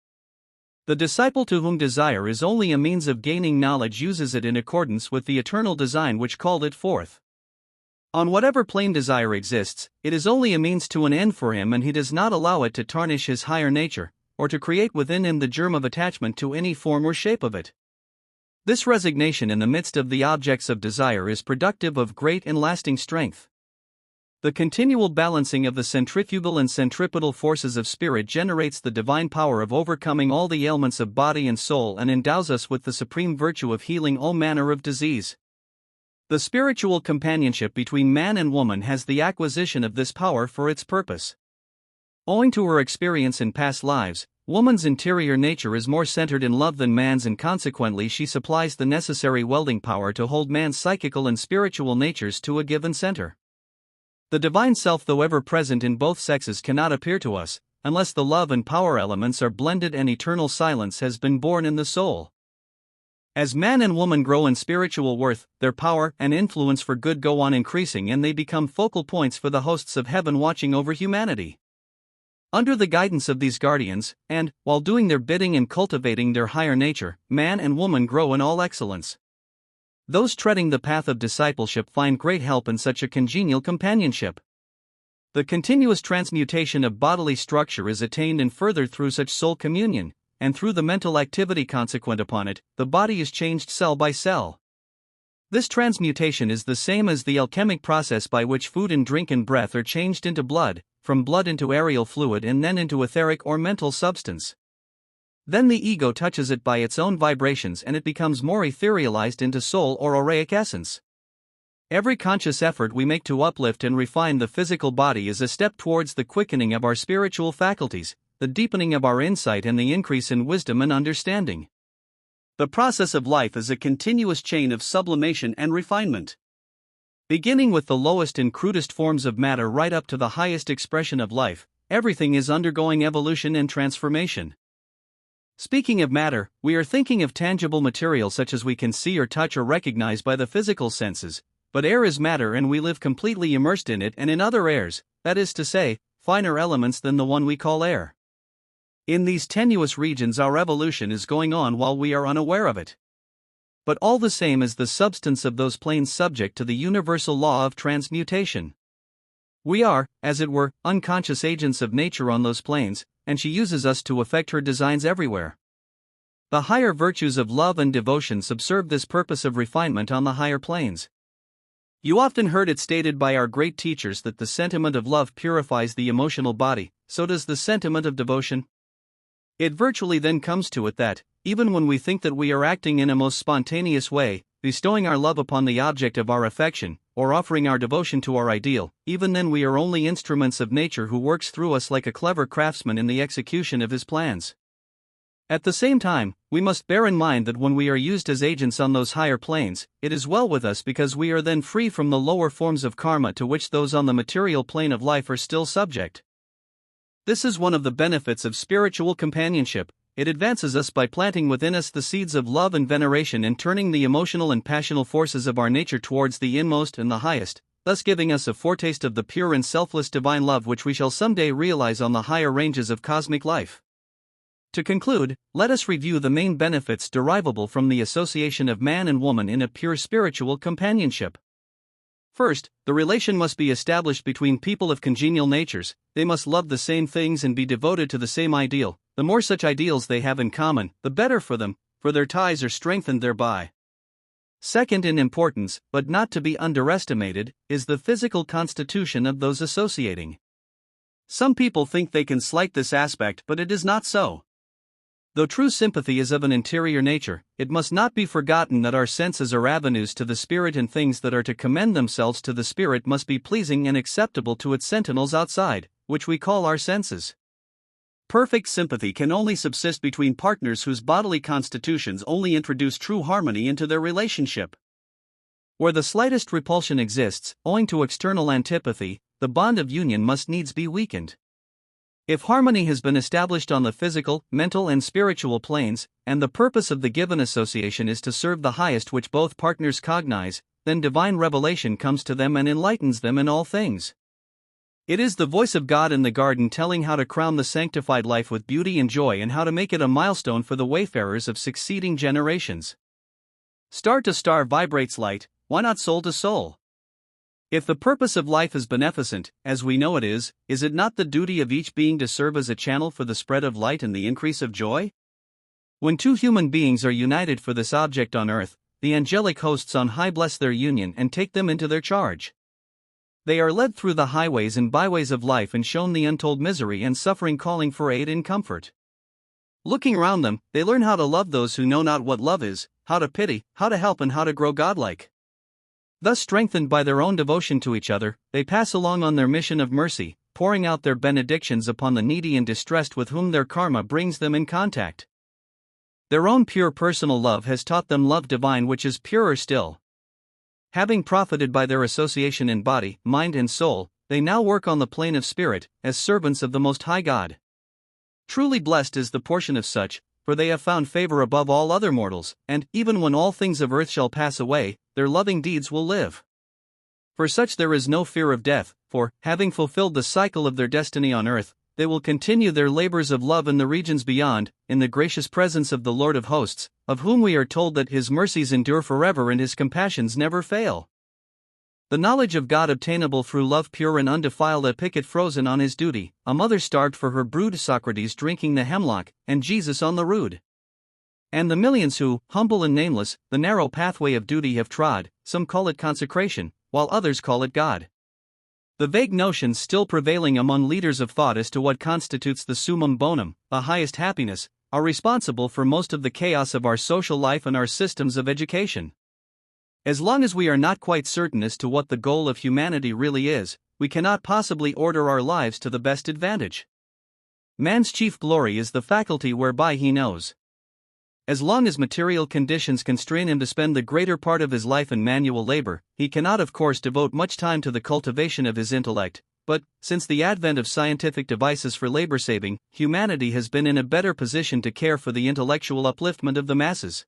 The disciple to whom desire is only a means of gaining knowledge uses it in accordance with the eternal design which called it forth. On whatever plane desire exists, it is only a means to an end for him, and he does not allow it to tarnish his higher nature, or to create within him the germ of attachment to any form or shape of it. This resignation in the midst of the objects of desire is productive of great and lasting strength. The continual balancing of the centrifugal and centripetal forces of spirit generates the divine power of overcoming all the ailments of body and soul and endows us with the supreme virtue of healing all manner of disease. The spiritual companionship between man and woman has the acquisition of this power for its purpose. Owing to her experience in past lives, woman's interior nature is more centered in love than man's, and consequently she supplies the necessary welding power to hold man's psychical and spiritual natures to a given center. The divine self, though ever present in both sexes, cannot appear to us, unless the love and power elements are blended and eternal silence has been born in the soul. As man and woman grow in spiritual worth, their power and influence for good go on increasing, and they become focal points for the hosts of heaven watching over humanity. Under the guidance of these guardians, and, while doing their bidding and cultivating their higher nature, man and woman grow in all excellence. Those treading the path of discipleship find great help in such a congenial companionship. The continuous transmutation of bodily structure is attained and furthered through such soul communion, and through the mental activity consequent upon it, the body is changed cell by cell. This transmutation is the same as the alchemic process by which food and drink and breath are changed into blood, from blood into aerial fluid and then into etheric or mental substance. Then the ego touches it by its own vibrations and it becomes more etherealized into soul or auraic essence. Every conscious effort we make to uplift and refine the physical body is a step towards the quickening of our spiritual faculties, the deepening of our insight, and the increase in wisdom and understanding. The process of life is a continuous chain of sublimation and refinement. Beginning with the lowest and crudest forms of matter right up to the highest expression of life, everything is undergoing evolution and transformation. Speaking of matter, we are thinking of tangible material such as we can see or touch or recognize by the physical senses, but air is matter and we live completely immersed in it and in other airs, that is to say, finer elements than the one we call air. In these tenuous regions our evolution is going on while we are unaware of it. But all the same is the substance of those planes subject to the universal law of transmutation. We are, as it were, unconscious agents of nature on those planes, and she uses us to effect her designs everywhere. The higher virtues of love and devotion subserve this purpose of refinement on the higher planes. You often heard it stated by our great teachers that the sentiment of love purifies the emotional body, so does the sentiment of devotion. It virtually then comes to it that, even when we think that we are acting in a most spontaneous way, bestowing our love upon the object of our affection, or offering our devotion to our ideal, even then we are only instruments of nature who works through us like a clever craftsman in the execution of his plans. At the same time, we must bear in mind that when we are used as agents on those higher planes, it is well with us because we are then free from the lower forms of karma to which those on the material plane of life are still subject. This is one of the benefits of spiritual companionship. It advances us by planting within us the seeds of love and veneration and turning the emotional and passional forces of our nature towards the inmost and the highest, thus giving us a foretaste of the pure and selfless divine love which we shall someday realize on the higher ranges of cosmic life. To conclude, let us review the main benefits derivable from the association of man and woman in a pure spiritual companionship. First, the relation must be established between people of congenial natures. They must love the same things and be devoted to the same ideal. The more such ideals they have in common, the better for them, for their ties are strengthened thereby. Second in importance, but not to be underestimated, is the physical constitution of those associating. Some people think they can slight this aspect, but it is not so. Though true sympathy is of an interior nature, it must not be forgotten that our senses are avenues to the Spirit, and things that are to commend themselves to the Spirit must be pleasing and acceptable to its sentinels outside, which we call our senses. Perfect sympathy can only subsist between partners whose bodily constitutions only introduce true harmony into their relationship. Where the slightest repulsion exists, owing to external antipathy, the bond of union must needs be weakened. If harmony has been established on the physical, mental, and spiritual planes, and the purpose of the given association is to serve the highest which both partners cognize, then divine revelation comes to them and enlightens them in all things. It is the voice of God in the garden telling how to crown the sanctified life with beauty and joy, and how to make it a milestone for the wayfarers of succeeding generations. Star to star vibrates light, why not soul to soul? If the purpose of life is beneficent, as we know it is it not the duty of each being to serve as a channel for the spread of light and the increase of joy? When two human beings are united for this object on earth, the angelic hosts on high bless their union and take them into their charge. They are led through the highways and byways of life and shown the untold misery and suffering, calling for aid and comfort. Looking around them, they learn how to love those who know not what love is, how to pity, how to help, and how to grow godlike. Thus strengthened by their own devotion to each other, they pass along on their mission of mercy, pouring out their benedictions upon the needy and distressed with whom their karma brings them in contact. Their own pure personal love has taught them love divine, which is purer still. Having profited by their association in body, mind, and soul, they now work on the plane of spirit, as servants of the Most High God. Truly blessed is the portion of such, for they have found favor above all other mortals, and, even when all things of earth shall pass away, their loving deeds will live. For such there is no fear of death, for, having fulfilled the cycle of their destiny on earth, they will continue their labors of love in the regions beyond, in the gracious presence of the Lord of hosts, of whom we are told that his mercies endure forever and his compassions never fail. The knowledge of God obtainable through love pure and undefiled, a picket frozen on his duty, a mother starved for her brood, Socrates drinking the hemlock, and Jesus on the rood. And the millions who, humble and nameless, the narrow pathway of duty have trod, some call it consecration, while others call it God. The vague notions still prevailing among leaders of thought as to what constitutes the summum bonum, the highest happiness, are responsible for most of the chaos of our social life and our systems of education. As long as we are not quite certain as to what the goal of humanity really is, we cannot possibly order our lives to the best advantage. Man's chief glory is the faculty whereby he knows. As long as material conditions constrain him to spend the greater part of his life in manual labor, he cannot of course devote much time to the cultivation of his intellect, but, since the advent of scientific devices for labor saving, humanity has been in a better position to care for the intellectual upliftment of the masses.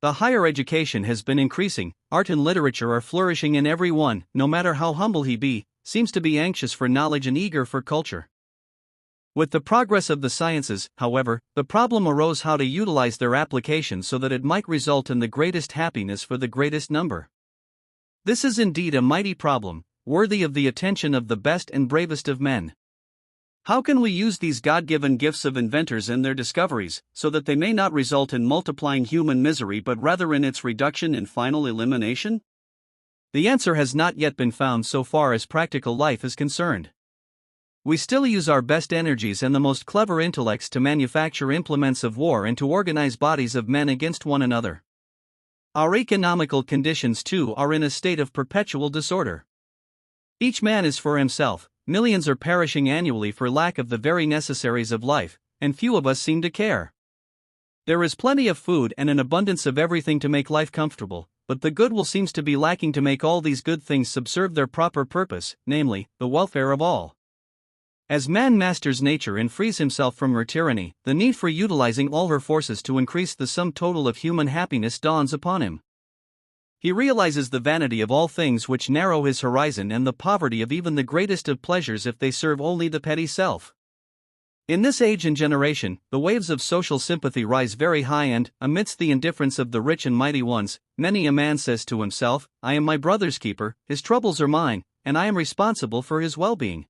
The higher education has been increasing, art and literature are flourishing, and every one, no matter how humble he be, seems to be anxious for knowledge and eager for culture. With the progress of the sciences, however, the problem arose how to utilize their application so that it might result in the greatest happiness for the greatest number. This is indeed a mighty problem, worthy of the attention of the best and bravest of men. How can we use these God-given gifts of inventors and their discoveries, so that they may not result in multiplying human misery but rather in its reduction and final elimination? The answer has not yet been found so far as practical life is concerned. We still use our best energies and the most clever intellects to manufacture implements of war and to organize bodies of men against one another. Our economical conditions too are in a state of perpetual disorder. Each man is for himself, millions are perishing annually for lack of the very necessaries of life, and few of us seem to care. There is plenty of food and an abundance of everything to make life comfortable, but the goodwill seems to be lacking to make all these good things subserve their proper purpose, namely, the welfare of all. As man masters nature and frees himself from her tyranny, the need for utilizing all her forces to increase the sum total of human happiness dawns upon him. He realizes the vanity of all things which narrow his horizon and the poverty of even the greatest of pleasures if they serve only the petty self. In this age and generation, the waves of social sympathy rise very high, and, amidst the indifference of the rich and mighty ones, many a man says to himself, "I am my brother's keeper, his troubles are mine, and I am responsible for his well-being."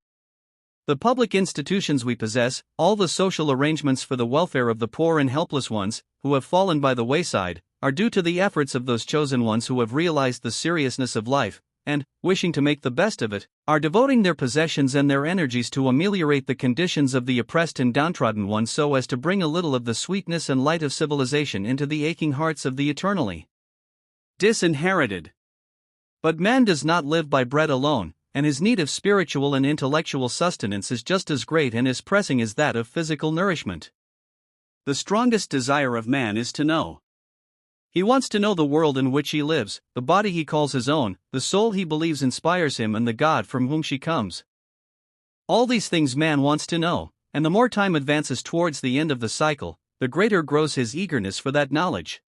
The public institutions we possess, all the social arrangements for the welfare of the poor and helpless ones, who have fallen by the wayside, are due to the efforts of those chosen ones who have realized the seriousness of life, and, wishing to make the best of it, are devoting their possessions and their energies to ameliorate the conditions of the oppressed and downtrodden ones so as to bring a little of the sweetness and light of civilization into the aching hearts of the eternally disinherited. But man does not live by bread alone, and his need of spiritual and intellectual sustenance is just as great and as pressing as that of physical nourishment. The strongest desire of man is to know. He wants to know the world in which he lives, the body he calls his own, the soul he believes inspires him, and the God from whom she comes. All these things man wants to know, and the more time advances towards the end of the cycle, the greater grows his eagerness for that knowledge.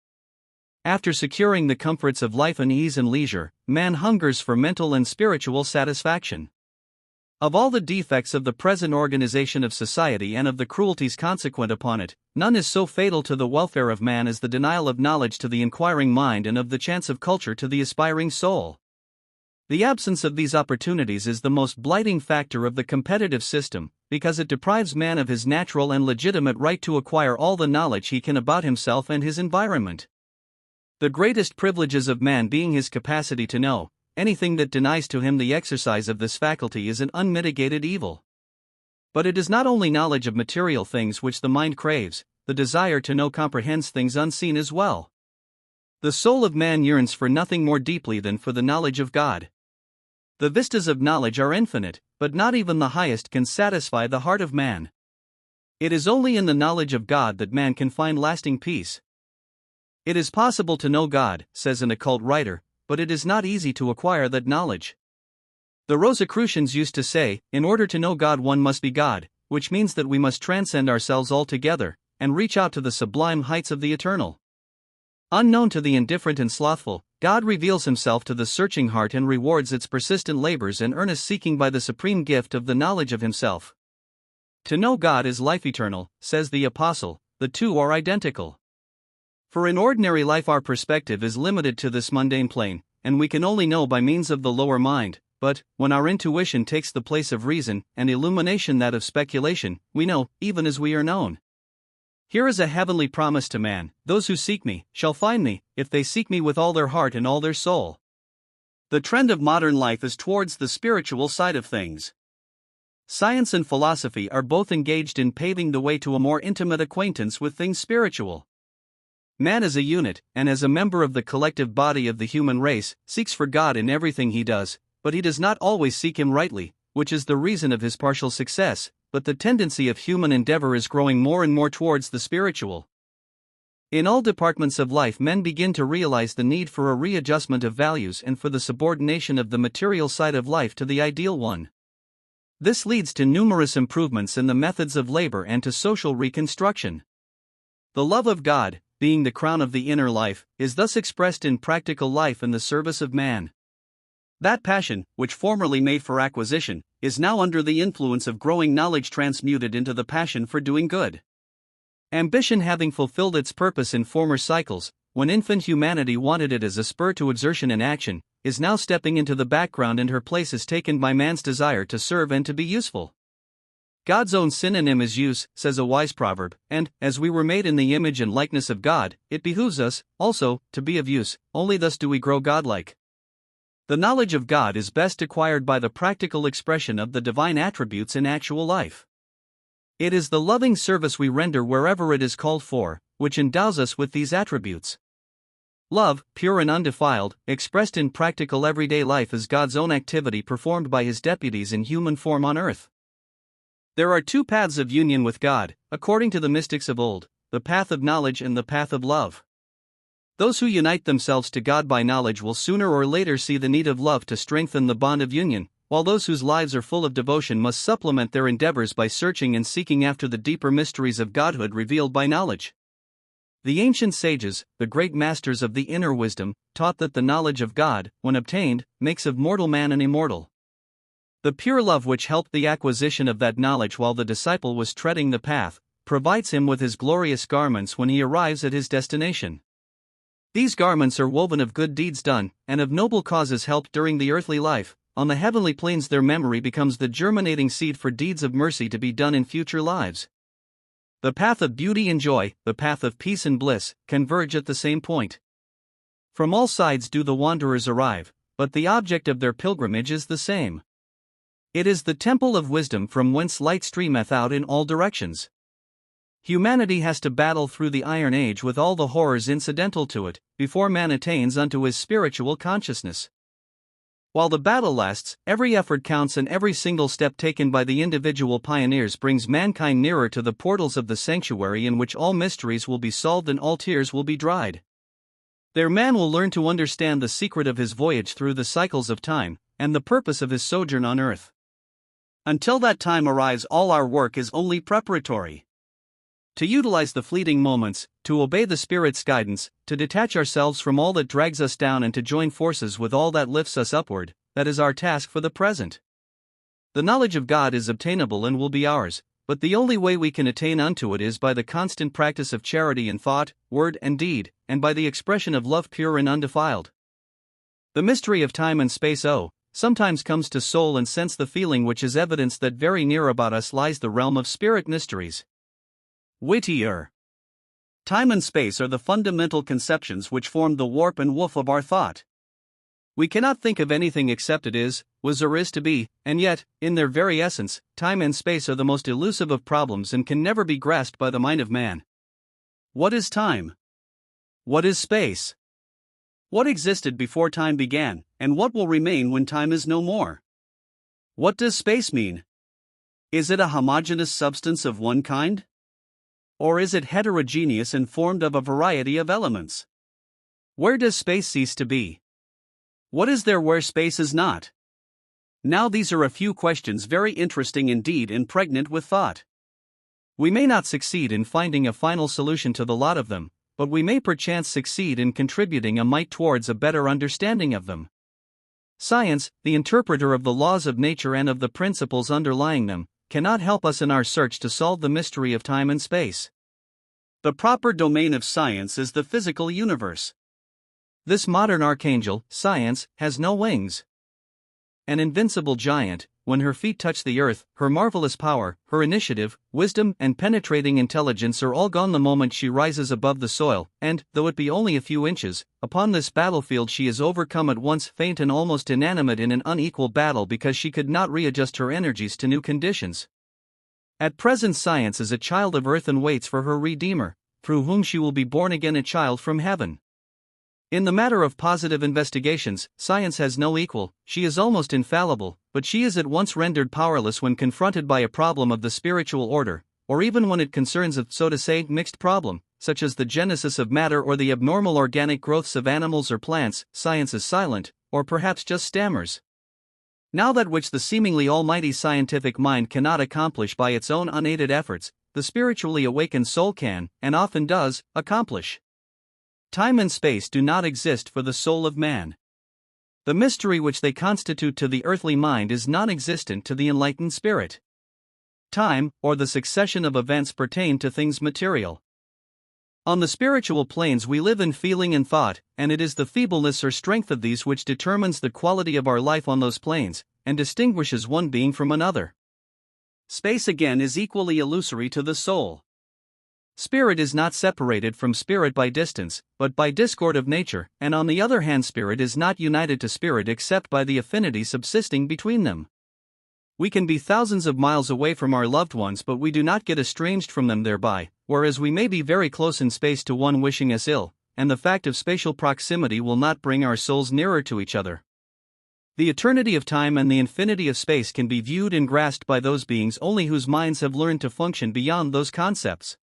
After securing the comforts of life and ease and leisure, man hungers for mental and spiritual satisfaction. Of all the defects of the present organization of society and of the cruelties consequent upon it, none is so fatal to the welfare of man as the denial of knowledge to the inquiring mind and of the chance of culture to the aspiring soul. The absence of these opportunities is the most blighting factor of the competitive system, because it deprives man of his natural and legitimate right to acquire all the knowledge he can about himself and his environment. The greatest privileges of man being his capacity to know, anything that denies to him the exercise of this faculty is an unmitigated evil. But it is not only knowledge of material things which the mind craves, the desire to know comprehends things unseen as well. The soul of man yearns for nothing more deeply than for the knowledge of God. The vistas of knowledge are infinite, but not even the highest can satisfy the heart of man. It is only in the knowledge of God that man can find lasting peace. It is possible to know God, says an occult writer, but it is not easy to acquire that knowledge. The Rosicrucians used to say, in order to know God one must be God, which means that we must transcend ourselves altogether, and reach out to the sublime heights of the eternal. Unknown to the indifferent and slothful, God reveals himself to the searching heart and rewards its persistent labors and earnest seeking by the supreme gift of the knowledge of himself. To know God is life eternal, says the Apostle, the two are identical. For in ordinary life our perspective is limited to this mundane plane, and we can only know by means of the lower mind, but, when our intuition takes the place of reason, and illumination that of speculation, we know, even as we are known. Here is a heavenly promise to man: those who seek me shall find me, if they seek me with all their heart and all their soul. The trend of modern life is towards the spiritual side of things. Science and philosophy are both engaged in paving the way to a more intimate acquaintance with things spiritual. Man as a unit, and as a member of the collective body of the human race, seeks for God in everything he does, but he does not always seek him rightly, which is the reason of his partial success, but the tendency of human endeavor is growing more and more towards the spiritual. In all departments of life men begin to realize the need for a readjustment of values and for the subordination of the material side of life to the ideal one. This leads to numerous improvements in the methods of labor and to social reconstruction. The love of God, being the crown of the inner life, is thus expressed in practical life in the service of man. That passion, which formerly made for acquisition, is now under the influence of growing knowledge transmuted into the passion for doing good. Ambition, having fulfilled its purpose in former cycles, when infant humanity wanted it as a spur to exertion and action, is now stepping into the background, and her place is taken by man's desire to serve and to be useful. God's own synonym is use, says a wise proverb, and, as we were made in the image and likeness of God, it behooves us, also, to be of use, only thus do we grow godlike. The knowledge of God is best acquired by the practical expression of the divine attributes in actual life. It is the loving service we render wherever it is called for, which endows us with these attributes. Love, pure and undefiled, expressed in practical everyday life, is God's own activity performed by his deputies in human form on earth. There are two paths of union with God, according to the mystics of old, the path of knowledge and the path of love. Those who unite themselves to God by knowledge will sooner or later see the need of love to strengthen the bond of union, while those whose lives are full of devotion must supplement their endeavors by searching and seeking after the deeper mysteries of Godhood revealed by knowledge. The ancient sages, the great masters of the inner wisdom, taught that the knowledge of God, when obtained, makes of mortal man an immortal. The pure love which helped the acquisition of that knowledge while the disciple was treading the path, provides him with his glorious garments when he arrives at his destination. These garments are woven of good deeds done, and of noble causes helped during the earthly life. On the heavenly planes their memory becomes the germinating seed for deeds of mercy to be done in future lives. The path of beauty and joy, the path of peace and bliss, converge at the same point. From all sides do the wanderers arrive, but the object of their pilgrimage is the same. It is the temple of wisdom from whence light streameth out in all directions. Humanity has to battle through the Iron Age with all the horrors incidental to it, before man attains unto his spiritual consciousness. While the battle lasts, every effort counts, and every single step taken by the individual pioneers brings mankind nearer to the portals of the sanctuary in which all mysteries will be solved and all tears will be dried. There man will learn to understand the secret of his voyage through the cycles of time, and the purpose of his sojourn on earth. Until that time arrives, all our work is only preparatory. To utilize the fleeting moments, to obey the Spirit's guidance, to detach ourselves from all that drags us down and to join forces with all that lifts us upward, that is our task for the present. The knowledge of God is obtainable and will be ours, but the only way we can attain unto it is by the constant practice of charity in thought, word, and deed, and by the expression of love pure and undefiled. The mystery of time and space sometimes comes to soul and sense the feeling, which is evidence that very near about us lies the realm of spirit mysteries. Whittier. Time and space are the fundamental conceptions which form the warp and woof of our thought. We cannot think of anything except it is, was, or is to be, and yet, in their very essence, time and space are the most elusive of problems and can never be grasped by the mind of man. What is time? What is space? What existed before time began, and what will remain when time is no more? What does space mean? Is it a homogeneous substance of one kind? Or is it heterogeneous and formed of a variety of elements? Where does space cease to be? What is there where space is not? Now these are a few questions very interesting indeed and pregnant with thought. We may not succeed in finding a final solution to the lot of them, but we may perchance succeed in contributing a mite towards a better understanding of them. Science, the interpreter of the laws of nature and of the principles underlying them, cannot help us in our search to solve the mystery of time and space. The proper domain of science is the physical universe. This modern archangel, science, has no wings. An invincible giant, when her feet touch the earth, her marvelous power, her initiative, wisdom, and penetrating intelligence are all gone the moment she rises above the soil, and, though it be only a few inches, upon this battlefield she is overcome at once, faint and almost inanimate in an unequal battle because she could not readjust her energies to new conditions. At present science is a child of earth and waits for her Redeemer, through whom she will be born again a child from heaven. In the matter of positive investigations, science has no equal. She is almost infallible, but she is at once rendered powerless when confronted by a problem of the spiritual order, or even when it concerns a, so to say, mixed problem, such as the genesis of matter or the abnormal organic growths of animals or plants. Science is silent, or perhaps just stammers. Now that which the seemingly almighty scientific mind cannot accomplish by its own unaided efforts, the spiritually awakened soul can, and often does, accomplish. Time and space do not exist for the soul of man. The mystery which they constitute to the earthly mind is non-existent to the enlightened spirit. Time, or the succession of events, pertain to things material. On the spiritual planes we live in feeling and thought, and it is the feebleness or strength of these which determines the quality of our life on those planes, and distinguishes one being from another. Space again is equally illusory to the soul. Spirit is not separated from spirit by distance, but by discord of nature, and on the other hand spirit is not united to spirit except by the affinity subsisting between them. We can be thousands of miles away from our loved ones, but we do not get estranged from them thereby, whereas we may be very close in space to one wishing us ill, and the fact of spatial proximity will not bring our souls nearer to each other. The eternity of time and the infinity of space can be viewed and grasped by those beings only whose minds have learned to function beyond those concepts.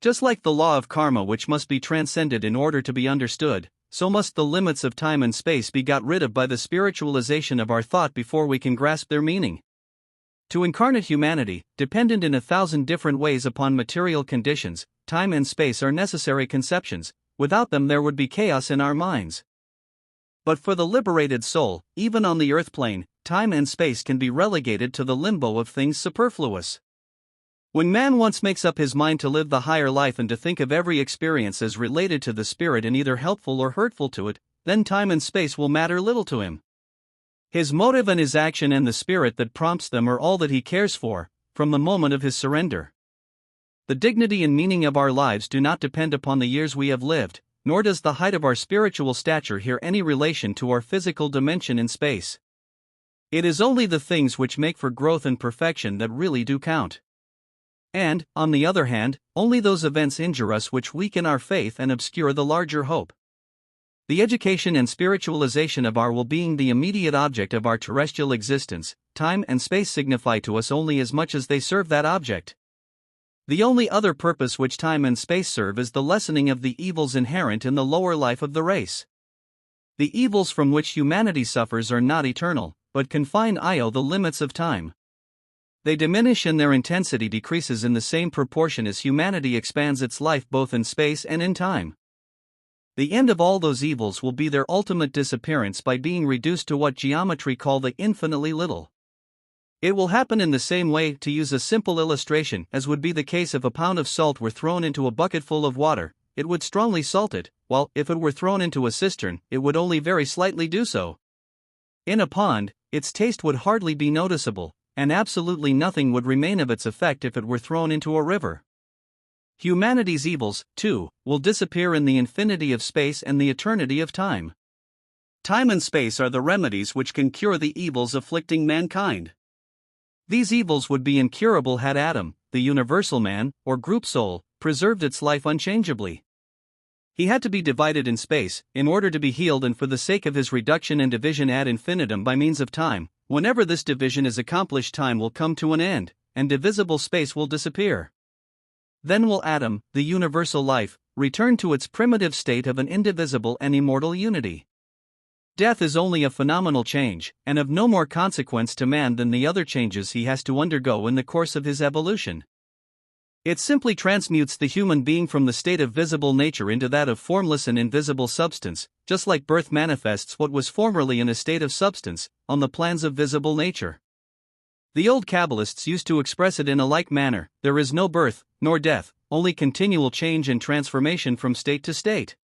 Just like the law of karma, which must be transcended in order to be understood, so must the limits of time and space be got rid of by the spiritualization of our thought before we can grasp their meaning. To incarnate humanity, dependent in 1,000 different ways upon material conditions, time and space are necessary conceptions. Without them there would be chaos in our minds. But for the liberated soul, even on the earth plane, time and space can be relegated to the limbo of things superfluous. When man once makes up his mind to live the higher life and to think of every experience as related to the spirit and either helpful or hurtful to it, then time and space will matter little to him. His motive and his action and the spirit that prompts them are all that he cares for, from the moment of his surrender. The dignity and meaning of our lives do not depend upon the years we have lived, nor does the height of our spiritual stature bear any relation to our physical dimension in space. It is only the things which make for growth and perfection that really do count. And, on the other hand, only those events injure us which weaken our faith and obscure the larger hope. The education and spiritualization of our well-being, the immediate object of our terrestrial existence, time and space signify to us only as much as they serve that object. The only other purpose which time and space serve is the lessening of the evils inherent in the lower life of the race. The evils from which humanity suffers are not eternal, but confine the limits of time. They diminish and their intensity decreases in the same proportion as humanity expands its life both in space and in time. The end of all those evils will be their ultimate disappearance by being reduced to what geometry call the infinitely little. It will happen in the same way, to use a simple illustration, as would be the case if a pound of salt were thrown into a bucket full of water. It would strongly salt it, while, if it were thrown into a cistern, it would only very slightly do so. In a pond, its taste would hardly be noticeable, and absolutely nothing would remain of its effect if it were thrown into a river. Humanity's evils, too, will disappear in the infinity of space and the eternity of time. Time and space are the remedies which can cure the evils afflicting mankind. These evils would be incurable had Adam, the universal man, or group soul, preserved its life unchangeably. He had to be divided in space, in order to be healed, and for the sake of his reduction and division ad infinitum by means of time. Whenever this division is accomplished, time will come to an end, and divisible space will disappear. Then will Adam, the universal life, return to its primitive state of an indivisible and immortal unity. Death is only a phenomenal change, and of no more consequence to man than the other changes he has to undergo in the course of his evolution. It simply transmutes the human being from the state of visible nature into that of formless and invisible substance, just like birth manifests what was formerly in a state of substance, on the plans of visible nature. The old Kabbalists used to express it in a like manner: there is no birth, nor death, only continual change and transformation from state to state.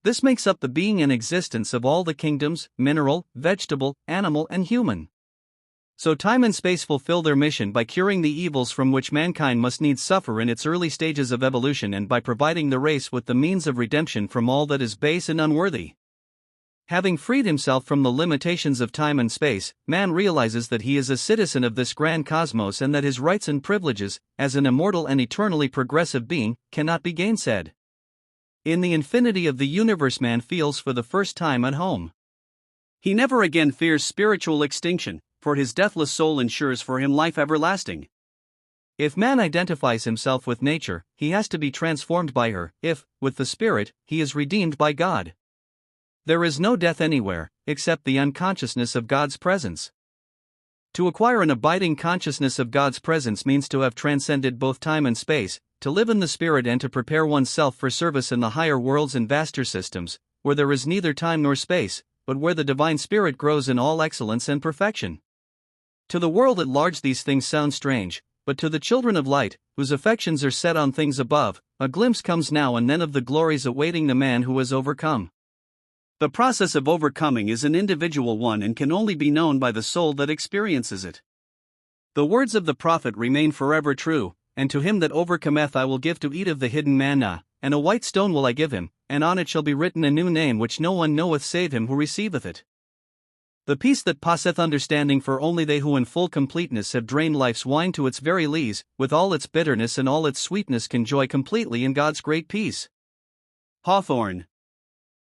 This makes up the being and existence of all the kingdoms, mineral, vegetable, animal, and human. So time and space fulfill their mission by curing the evils from which mankind must needs suffer in its early stages of evolution, and by providing the race with the means of redemption from all that is base and unworthy. Having freed himself from the limitations of time and space, man realizes that he is a citizen of this grand cosmos and that his rights and privileges, as an immortal and eternally progressive being, cannot be gainsaid. In the infinity of the universe, man feels for the first time at home. He never again fears spiritual extinction, for his deathless soul ensures for him life everlasting. If man identifies himself with nature, he has to be transformed by her; if, with the spirit, he is redeemed by God. There is no death anywhere, except the unconsciousness of God's presence. To acquire an abiding consciousness of God's presence means to have transcended both time and space, to live in the spirit, and to prepare oneself for service in the higher worlds and vaster systems, where there is neither time nor space, but where the divine spirit grows in all excellence and perfection. To the world at large these things sound strange, but to the children of light, whose affections are set on things above, a glimpse comes now and then of the glories awaiting the man who has overcome. The process of overcoming is an individual one and can only be known by the soul that experiences it. The words of the prophet remain forever true: and to him that overcometh I will give to eat of the hidden manna, and a white stone will I give him, and on it shall be written a new name which no one knoweth save him who receiveth it. The peace that passeth understanding, for only they who in full completeness have drained life's wine to its very lees, with all its bitterness and all its sweetness, can joy completely in God's great peace. Hawthorne.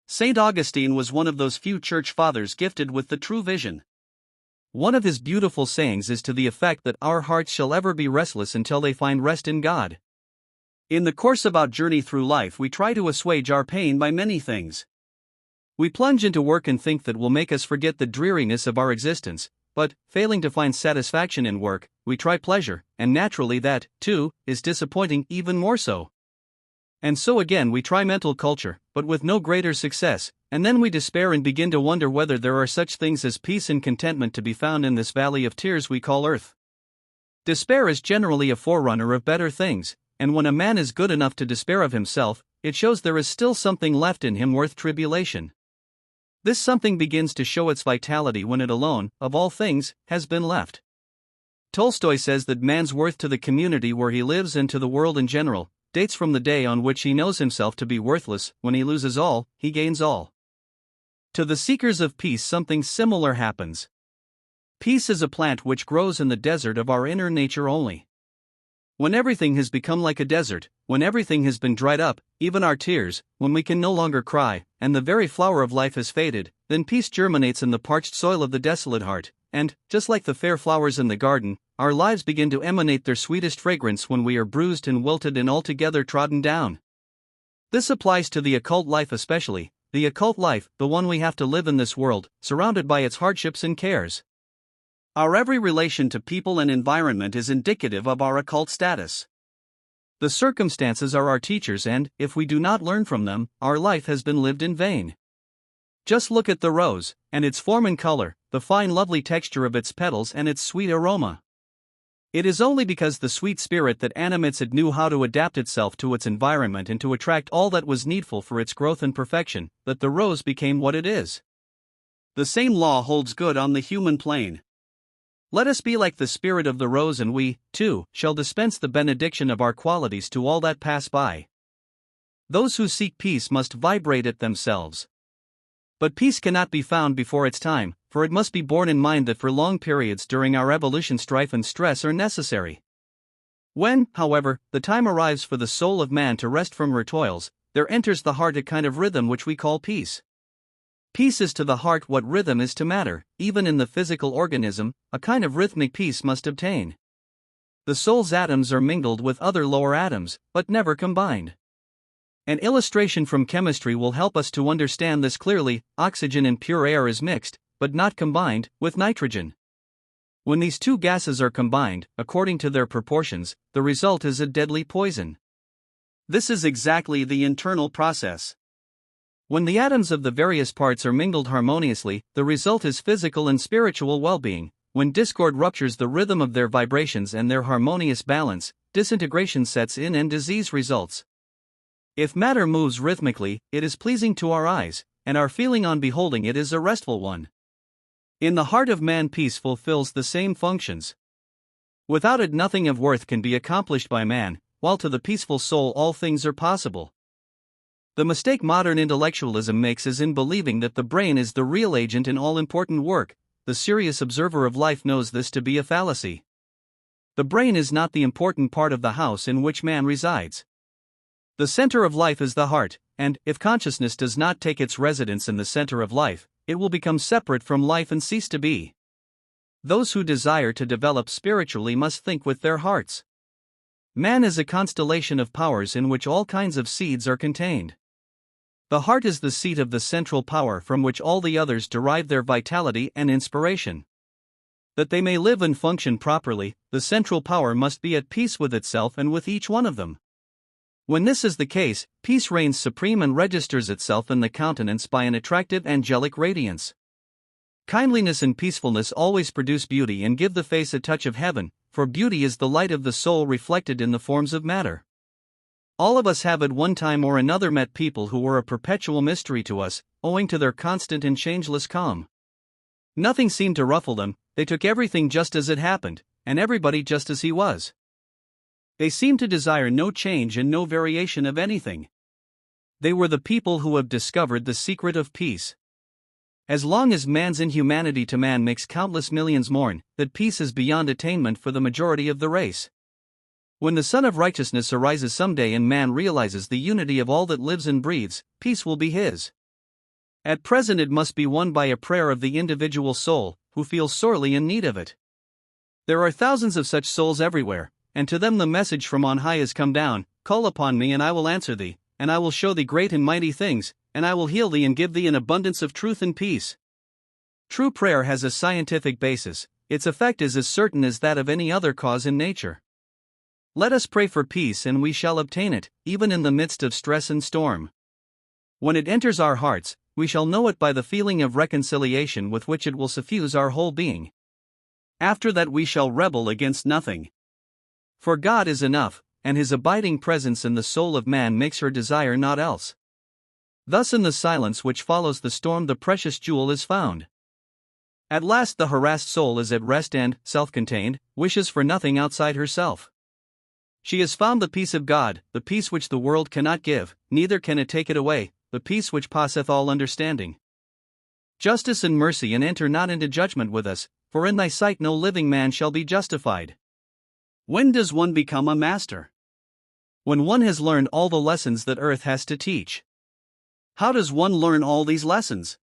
St. Augustine was one of those few church fathers gifted with the true vision. One of his beautiful sayings is to the effect that our hearts shall ever be restless until they find rest in God. In the course of our journey through life, we try to assuage our pain by many things. We plunge into work and think that will make us forget the dreariness of our existence, but, failing to find satisfaction in work, we try pleasure, and naturally that, too, is disappointing even more so. And so again we try mental culture, but with no greater success, and then we despair and begin to wonder whether there are such things as peace and contentment to be found in this valley of tears we call earth. Despair is generally a forerunner of better things, and when a man is good enough to despair of himself, it shows there is still something left in him worth tribulation. This something begins to show its vitality when it alone, of all things, has been left. Tolstoy says that man's worth to the community where he lives and to the world in general dates from the day on which he knows himself to be worthless. When he loses all, he gains all. To the seekers of peace, something similar happens. Peace is a plant which grows in the desert of our inner nature only. When everything has become like a desert, when everything has been dried up, even our tears, when we can no longer cry, and the very flower of life has faded, then peace germinates in the parched soil of the desolate heart, and, just like the fair flowers in the garden, our lives begin to emanate their sweetest fragrance when we are bruised and wilted and altogether trodden down. This applies to the occult life especially, the occult life, the one we have to live in this world, surrounded by its hardships and cares. Our every relation to people and environment is indicative of our occult status. The circumstances are our teachers, and, if we do not learn from them, our life has been lived in vain. Just look at the rose, and its form and color, the fine lovely texture of its petals and its sweet aroma. It is only because the sweet spirit that animates it knew how to adapt itself to its environment and to attract all that was needful for its growth and perfection, that the rose became what it is. The same law holds good on the human plane. Let us be like the spirit of the rose, and we, too, shall dispense the benediction of our qualities to all that pass by. Those who seek peace must vibrate it themselves. But peace cannot be found before its time, for it must be borne in mind that for long periods during our evolution strife and stress are necessary. When, however, the time arrives for the soul of man to rest from her toils, there enters the heart a kind of rhythm which we call peace. Peace is to the heart what rhythm is to matter. Even in the physical organism, a kind of rhythmic peace must obtain. The soul's atoms are mingled with other lower atoms, but never combined. An illustration from chemistry will help us to understand this clearly. Oxygen in pure air is mixed, but not combined, with nitrogen. When these two gases are combined, according to their proportions, the result is a deadly poison. This is exactly the internal process. When the atoms of the various parts are mingled harmoniously, the result is physical and spiritual well-being. When discord ruptures the rhythm of their vibrations and their harmonious balance, disintegration sets in and disease results. If matter moves rhythmically, it is pleasing to our eyes, and our feeling on beholding it is a restful one. In the heart of man, peace fulfills the same functions. Without it, nothing of worth can be accomplished by man, while to the peaceful soul all things are possible. The mistake modern intellectualism makes is in believing that the brain is the real agent in all important work. The serious observer of life knows this to be a fallacy. The brain is not the important part of the house in which man resides. The center of life is the heart, and, if consciousness does not take its residence in the center of life, it will become separate from life and cease to be. Those who desire to develop spiritually must think with their hearts. Man is a constellation of powers in which all kinds of seeds are contained. The heart is the seat of the central power from which all the others derive their vitality and inspiration. That they may live and function properly, the central power must be at peace with itself and with each one of them. When this is the case, peace reigns supreme and registers itself in the countenance by an attractive angelic radiance. Kindliness and peacefulness always produce beauty and give the face a touch of heaven, for beauty is the light of the soul reflected in the forms of matter. All of us have at one time or another met people who were a perpetual mystery to us, owing to their constant and changeless calm. Nothing seemed to ruffle them, they took everything just as it happened, and everybody just as he was. They seemed to desire no change and no variation of anything. They were the people who have discovered the secret of peace. As long as man's inhumanity to man makes countless millions mourn, that peace is beyond attainment for the majority of the race. When the Sun of Righteousness arises someday and man realizes the unity of all that lives and breathes, peace will be his. At present it must be won by a prayer of the individual soul, who feels sorely in need of it. There are thousands of such souls everywhere, and to them the message from on high has come down: call upon me and I will answer thee, and I will show thee great and mighty things, and I will heal thee and give thee an abundance of truth and peace. True prayer has a scientific basis, its effect is as certain as that of any other cause in nature. Let us pray for peace and we shall obtain it, even in the midst of stress and storm. When it enters our hearts, we shall know it by the feeling of reconciliation with which it will suffuse our whole being. After that we shall rebel against nothing. For God is enough, and His abiding presence in the soul of man makes her desire naught else. Thus in the silence which follows the storm the precious jewel is found. At last the harassed soul is at rest and, self-contained, wishes for nothing outside herself. She has found the peace of God, the peace which the world cannot give, neither can it take it away, the peace which passeth all understanding. Justice and mercy, and enter not into judgment with us, for in thy sight no living man shall be justified. When does one become a master? When one has learned all the lessons that earth has to teach. How does one learn all these lessons?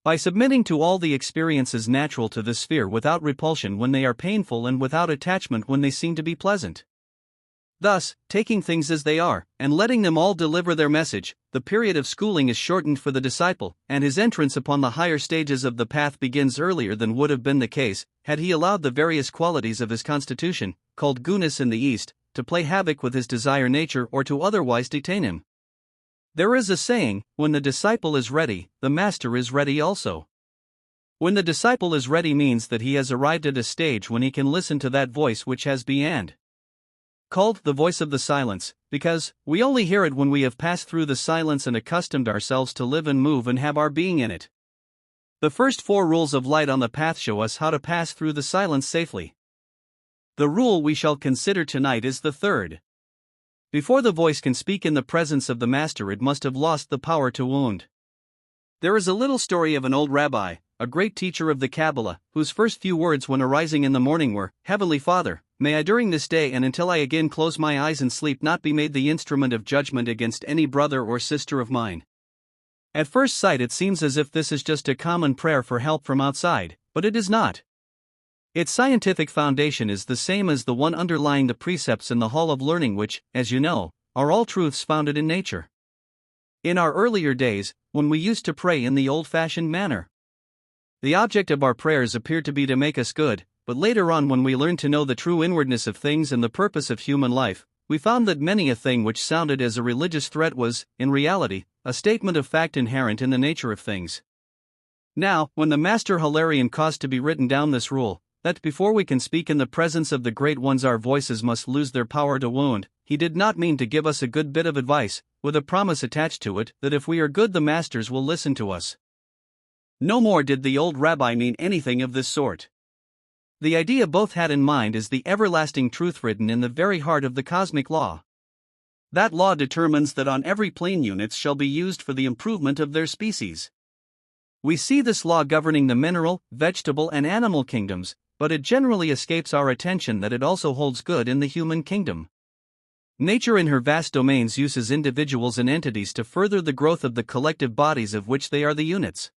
By submitting to all the experiences natural to this sphere without repulsion when they are painful and without attachment when they seem to be pleasant. Thus, taking things as they are, and letting them all deliver their message, the period of schooling is shortened for the disciple, and his entrance upon the higher stages of the path begins earlier than would have been the case, had he allowed the various qualities of his constitution, called gunas in the East, to play havoc with his desire nature or to otherwise detain him. There is a saying, when the disciple is ready, the master is ready also. When the disciple is ready means that he has arrived at a stage when he can listen to that voice which has been called the voice of the silence, because we only hear it when we have passed through the silence and accustomed ourselves to live and move and have our being in it. The first 4 rules of light on the path show us how to pass through the silence safely. The rule we shall consider tonight is the 3rd. Before the voice can speak in the presence of the master, it must have lost the power to wound. There is a little story of an old rabbi, a great teacher of the Qabbalah, whose first few words when arising in the morning were, "Heavenly Father, may I during this day and until I again close my eyes and sleep not be made the instrument of judgment against any brother or sister of mine." At first sight it seems as if this is just a common prayer for help from outside, but it is not. Its scientific foundation is the same as the one underlying the precepts in the Hall of Learning, which, as you know, are all truths founded in nature. In our earlier days, when we used to pray in the old-fashioned manner, the object of our prayers appeared to be to make us good, but later on when we learned to know the true inwardness of things and the purpose of human life, we found that many a thing which sounded as a religious threat was, in reality, a statement of fact inherent in the nature of things. Now, when the Master Hilarion caused to be written down this rule, that before we can speak in the presence of the great ones our voices must lose their power to wound, he did not mean to give us a good bit of advice, with a promise attached to it that if we are good the masters will listen to us. No more did the old rabbi mean anything of this sort. The idea both had in mind is the everlasting truth written in the very heart of the cosmic law. That law determines that on every plane units shall be used for the improvement of their species. We see this law governing the mineral, vegetable and animal kingdoms, but it generally escapes our attention that it also holds good in the human kingdom. Nature in her vast domains uses individuals and entities to further the growth of the collective bodies of which they are the units.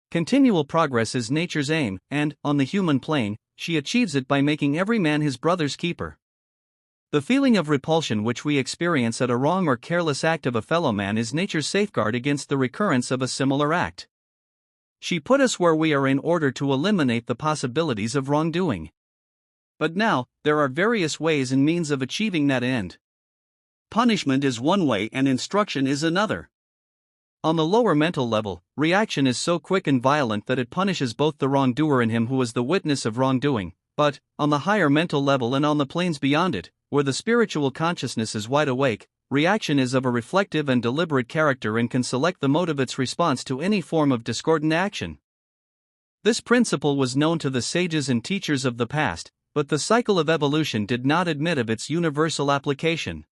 Continual progress is nature's aim, and, on the human plane, she achieves it by making every man his brother's keeper. The feeling of repulsion which we experience at a wrong or careless act of a fellow man is nature's safeguard against the recurrence of a similar act. She put us where we are in order to eliminate the possibilities of wrongdoing. But now, there are various ways and means of achieving that end. Punishment is one way and instruction is another. On the lower mental level, reaction is so quick and violent that it punishes both the wrongdoer and him who is the witness of wrongdoing, but, on the higher mental level and on the planes beyond it, where the spiritual consciousness is wide awake, reaction is of a reflective and deliberate character and can select the mode of its response to any form of discordant action. This principle was known to the sages and teachers of the past, but the cycle of evolution did not admit of its universal application.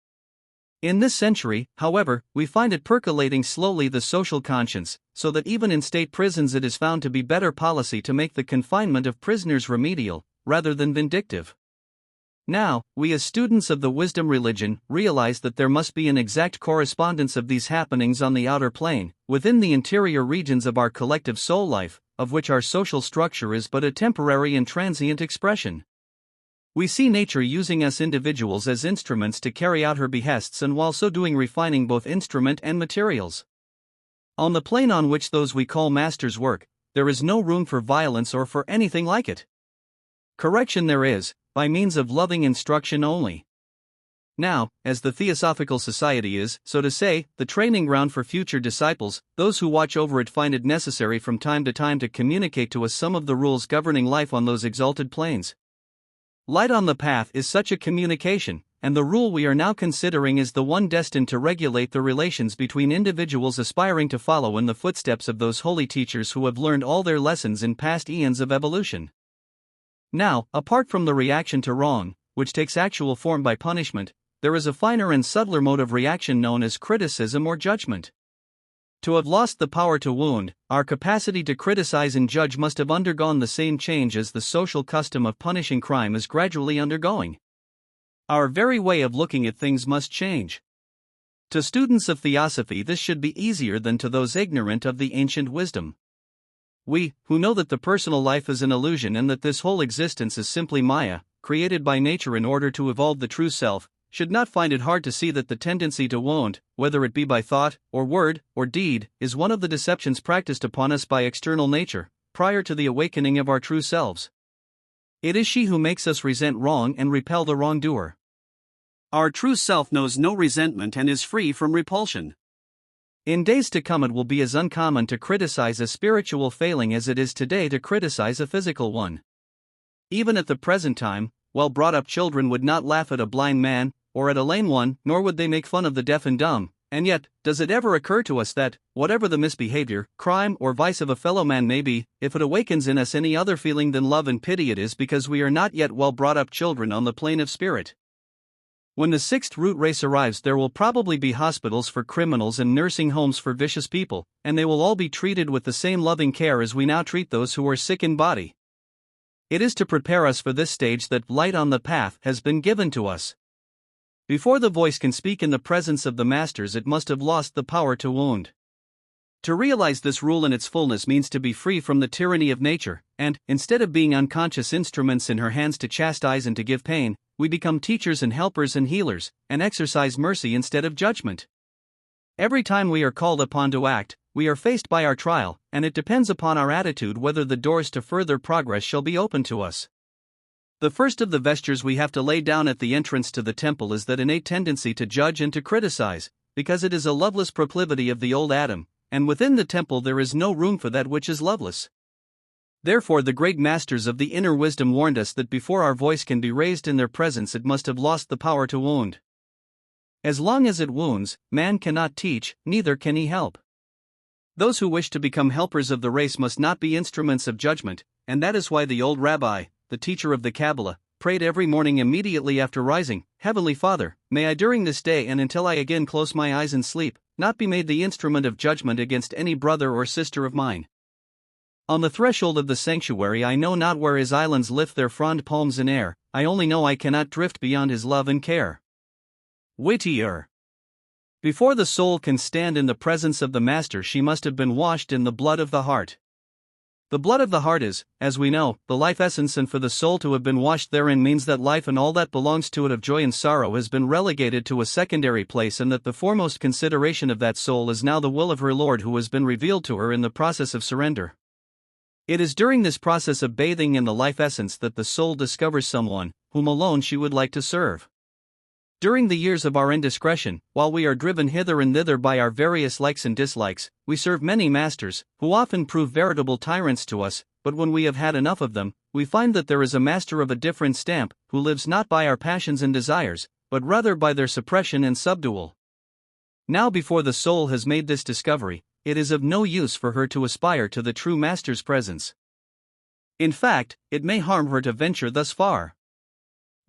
In this century, however, we find it percolating slowly the social conscience, so that even in state prisons it is found to be better policy to make the confinement of prisoners remedial, rather than vindictive. Now, we as students of the wisdom religion realize that there must be an exact correspondence of these happenings on the outer plane, within the interior regions of our collective soul life, of which our social structure is but a temporary and transient expression. We see nature using us individuals as instruments to carry out her behests and while so doing refining both instrument and materials. On the plane on which those we call masters work, there is no room for violence or for anything like it. Correction there is, by means of loving instruction only. Now, as the Theosophical Society is, so to say, the training ground for future disciples, those who watch over it find it necessary from time to communicate to us some of the rules governing life on those exalted planes. Light on the Path is such a communication, and the rule we are now considering is the one destined to regulate the relations between individuals aspiring to follow in the footsteps of those holy teachers who have learned all their lessons in past eons of evolution. Now, apart from the reaction to wrong, which takes actual form by punishment, there is a finer and subtler mode of reaction known as criticism or judgment. To have lost the power to wound, our capacity to criticize and judge must have undergone the same change as the social custom of punishing crime is gradually undergoing. Our very way of looking at things must change. To students of theosophy, this should be easier than to those ignorant of the ancient wisdom. We, who know that the personal life is an illusion and that this whole existence is simply Maya, created by nature in order to evolve the true self, should not find it hard to see that the tendency to wound, whether it be by thought, or word, or deed, is one of the deceptions practiced upon us by external nature, prior to the awakening of our true selves. It is she who makes us resent wrong and repel the wrongdoer. Our true self knows no resentment and is free from repulsion. In days to come, it will be as uncommon to criticize a spiritual failing as it is today to criticize a physical one. Even at the present time, well-brought-up children would not laugh at a blind man, or at a lame one, nor would they make fun of the deaf and dumb, and yet, does it ever occur to us that, whatever the misbehavior, crime, or vice of a fellow man may be, if it awakens in us any other feeling than love and pity, it is because we are not yet well-brought-up children on the plane of spirit. When the sixth root race arrives, there will probably be hospitals for criminals and nursing homes for vicious people, and they will all be treated with the same loving care as we now treat those who are sick in body. It is to prepare us for this stage that light on the path has been given to us. Before the voice can speak in the presence of the masters, it must have lost the power to wound. To realize this rule in its fullness means to be free from the tyranny of nature, and, instead of being unconscious instruments in her hands to chastise and to give pain, we become teachers and helpers and healers, and exercise mercy instead of judgment. Every time we are called upon to act, we are faced by our trial, and it depends upon our attitude whether the doors to further progress shall be open to us. The first of the vestures we have to lay down at the entrance to the temple is that innate tendency to judge and to criticize, because it is a loveless proclivity of the old Adam, and within the temple there is no room for that which is loveless. Therefore the great masters of the inner wisdom warned us that before our voice can be raised in their presence, it must have lost the power to wound. As long as it wounds, man cannot teach, neither can he help. Those who wish to become helpers of the race must not be instruments of judgment, and that is why the old rabbi, the teacher of the Qabbalah, prayed every morning immediately after rising, "Heavenly Father, may I during this day and until I again close my eyes and sleep, not be made the instrument of judgment against any brother or sister of mine. On the threshold of the sanctuary I know not where his islands lift their frond palms in air, I only know I cannot drift beyond his love and care." Whittier. Before the soul can stand in the presence of the Master, she must have been washed in the blood of the heart. The blood of the heart is, as we know, the life essence, and for the soul to have been washed therein means that life and all that belongs to it of joy and sorrow has been relegated to a secondary place, and that the foremost consideration of that soul is now the will of her Lord, who has been revealed to her in the process of surrender. It is during this process of bathing in the life essence that the soul discovers someone, whom alone she would like to serve. During the years of our indiscretion, while we are driven hither and thither by our various likes and dislikes, we serve many masters, who often prove veritable tyrants to us, but when we have had enough of them, we find that there is a master of a different stamp, who lives not by our passions and desires, but rather by their suppression and subdual. Now, before the soul has made this discovery, it is of no use for her to aspire to the true master's presence. In fact, it may harm her to venture thus far.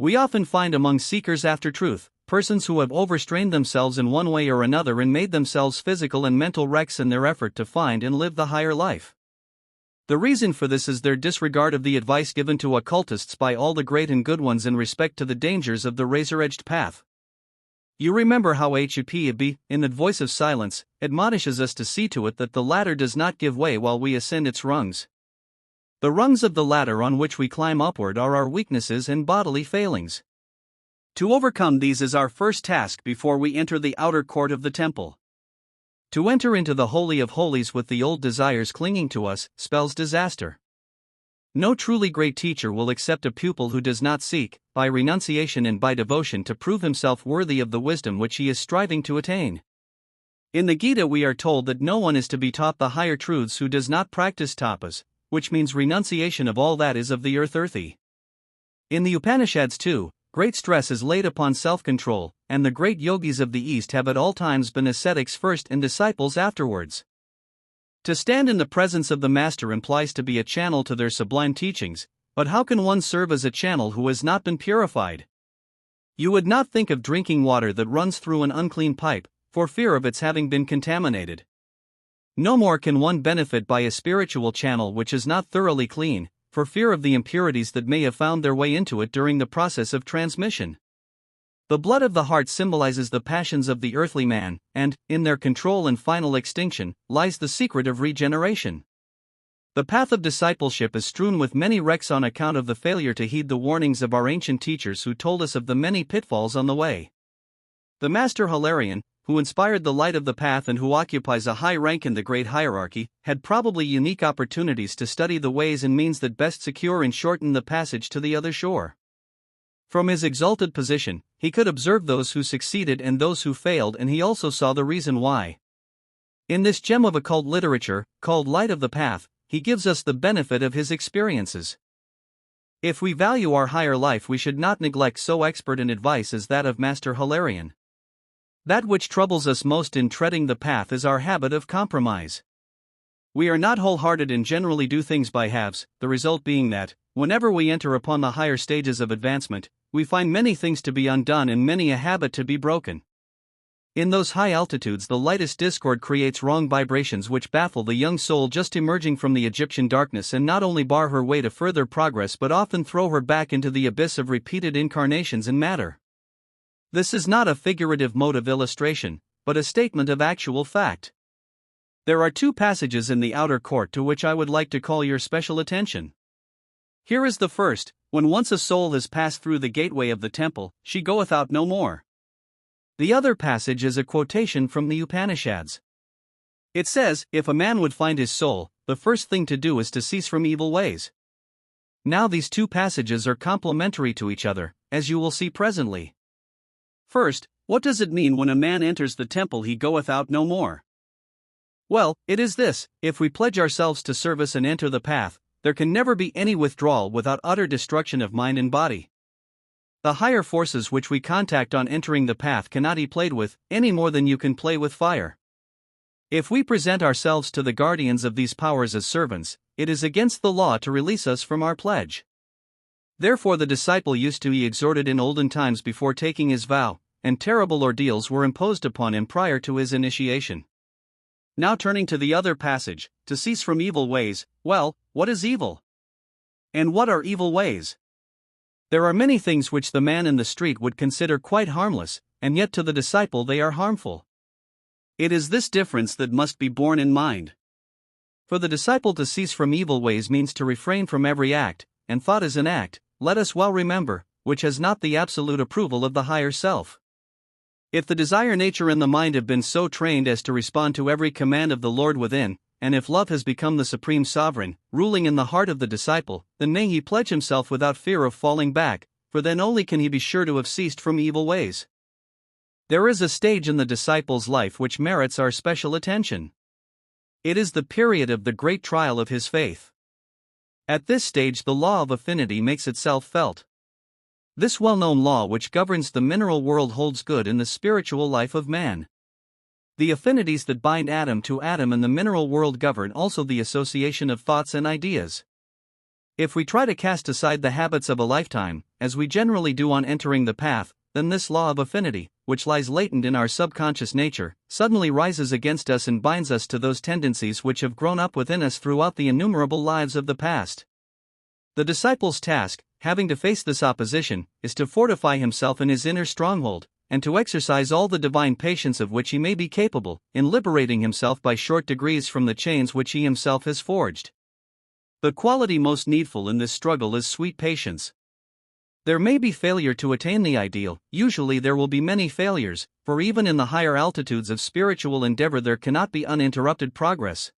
We often find among seekers after truth, persons who have overstrained themselves in one way or another and made themselves physical and mental wrecks in their effort to find and live the higher life. The reason for this is their disregard of the advice given to occultists by all the great and good ones in respect to the dangers of the razor-edged path. You remember how H.P.A.B., in the voice of silence, admonishes us to see to it that the ladder does not give way while we ascend its rungs. The rungs of the ladder on which we climb upward are our weaknesses and bodily failings. To overcome these is our first task before we enter the outer court of the temple. To enter into the Holy of Holies with the old desires clinging to us spells disaster. No truly great teacher will accept a pupil who does not seek, by renunciation and by devotion, to prove himself worthy of the wisdom which he is striving to attain. In the Gita we are told that no one is to be taught the higher truths who does not practice tapas, which means renunciation of all that is of the earthy. In the Upanishads too, great stress is laid upon self-control, and the great yogis of the East have at all times been ascetics first and disciples afterwards. To stand in the presence of the Master implies to be a channel to their sublime teachings, but how can one serve as a channel who has not been purified? You would not think of drinking water that runs through an unclean pipe, for fear of its having been contaminated. No more can one benefit by a spiritual channel which is not thoroughly clean, for fear of the impurities that may have found their way into it during the process of transmission. The blood of the heart symbolizes the passions of the earthly man, and, in their control and final extinction, lies the secret of regeneration. The path of discipleship is strewn with many wrecks on account of the failure to heed the warnings of our ancient teachers who told us of the many pitfalls on the way. The Master Hilarion, who inspired the light of the path and who occupies a high rank in the great hierarchy, had probably unique opportunities to study the ways and means that best secure and shorten the passage to the other shore. From his exalted position, he could observe those who succeeded and those who failed, and he also saw the reason why. In this gem of occult literature, called Light of the Path, he gives us the benefit of his experiences. If we value our higher life, we should not neglect so expert an advice as that of Master Hilarion. That which troubles us most in treading the path is our habit of compromise. We are not wholehearted and generally do things by halves, the result being that, whenever we enter upon the higher stages of advancement, we find many things to be undone and many a habit to be broken. In those high altitudes, the lightest discord creates wrong vibrations which baffle the young soul just emerging from the Egyptian darkness and not only bar her way to further progress but often throw her back into the abyss of repeated incarnations in matter. This is not a figurative mode of illustration, but a statement of actual fact. There are two passages in the outer court to which I would like to call your special attention. Here is the first: when once a soul has passed through the gateway of the temple, she goeth out no more. The other passage is a quotation from the Upanishads. It says, if a man would find his soul, the first thing to do is to cease from evil ways. Now these two passages are complementary to each other, as you will see presently. First, what does it mean when a man enters the temple he goeth out no more? Well, it is this: if we pledge ourselves to service and enter the path, there can never be any withdrawal without utter destruction of mind and body. The higher forces which we contact on entering the path cannot be played with, any more than you can play with fire. If we present ourselves to the guardians of these powers as servants, it is against the law to release us from our pledge. Therefore the disciple used to be exhorted in olden times before taking his vow, and terrible ordeals were imposed upon him prior to his initiation. Now turning to the other passage, to cease from evil ways. Well, what is evil? And what are evil ways? There are many things which the man in the street would consider quite harmless, and yet to the disciple they are harmful. It is this difference that must be borne in mind. For the disciple to cease from evil ways means to refrain from every act, and thought is an act, let us well remember, which has not the absolute approval of the higher self. If the desire nature in the mind have been so trained as to respond to every command of the Lord within, and if love has become the supreme sovereign, ruling in the heart of the disciple, then may he pledge himself without fear of falling back, for then only can he be sure to have ceased from evil ways. There is a stage in the disciple's life which merits our special attention. It is the period of the great trial of his faith. At this stage the law of affinity makes itself felt. This well-known law which governs the mineral world holds good in the spiritual life of man. The affinities that bind atom to atom in the mineral world govern also the association of thoughts and ideas. If we try to cast aside the habits of a lifetime, as we generally do on entering the path, then this law of affinity, which lies latent in our subconscious nature, suddenly rises against us and binds us to those tendencies which have grown up within us throughout the innumerable lives of the past. The disciple's task, having to face this opposition, is to fortify himself in his inner stronghold, and to exercise all the divine patience of which he may be capable, in liberating himself by short degrees from the chains which he himself has forged. The quality most needful in this struggle is sweet patience. There may be failure to attain the ideal, usually there will be many failures, for even in the higher altitudes of spiritual endeavor there cannot be uninterrupted progress.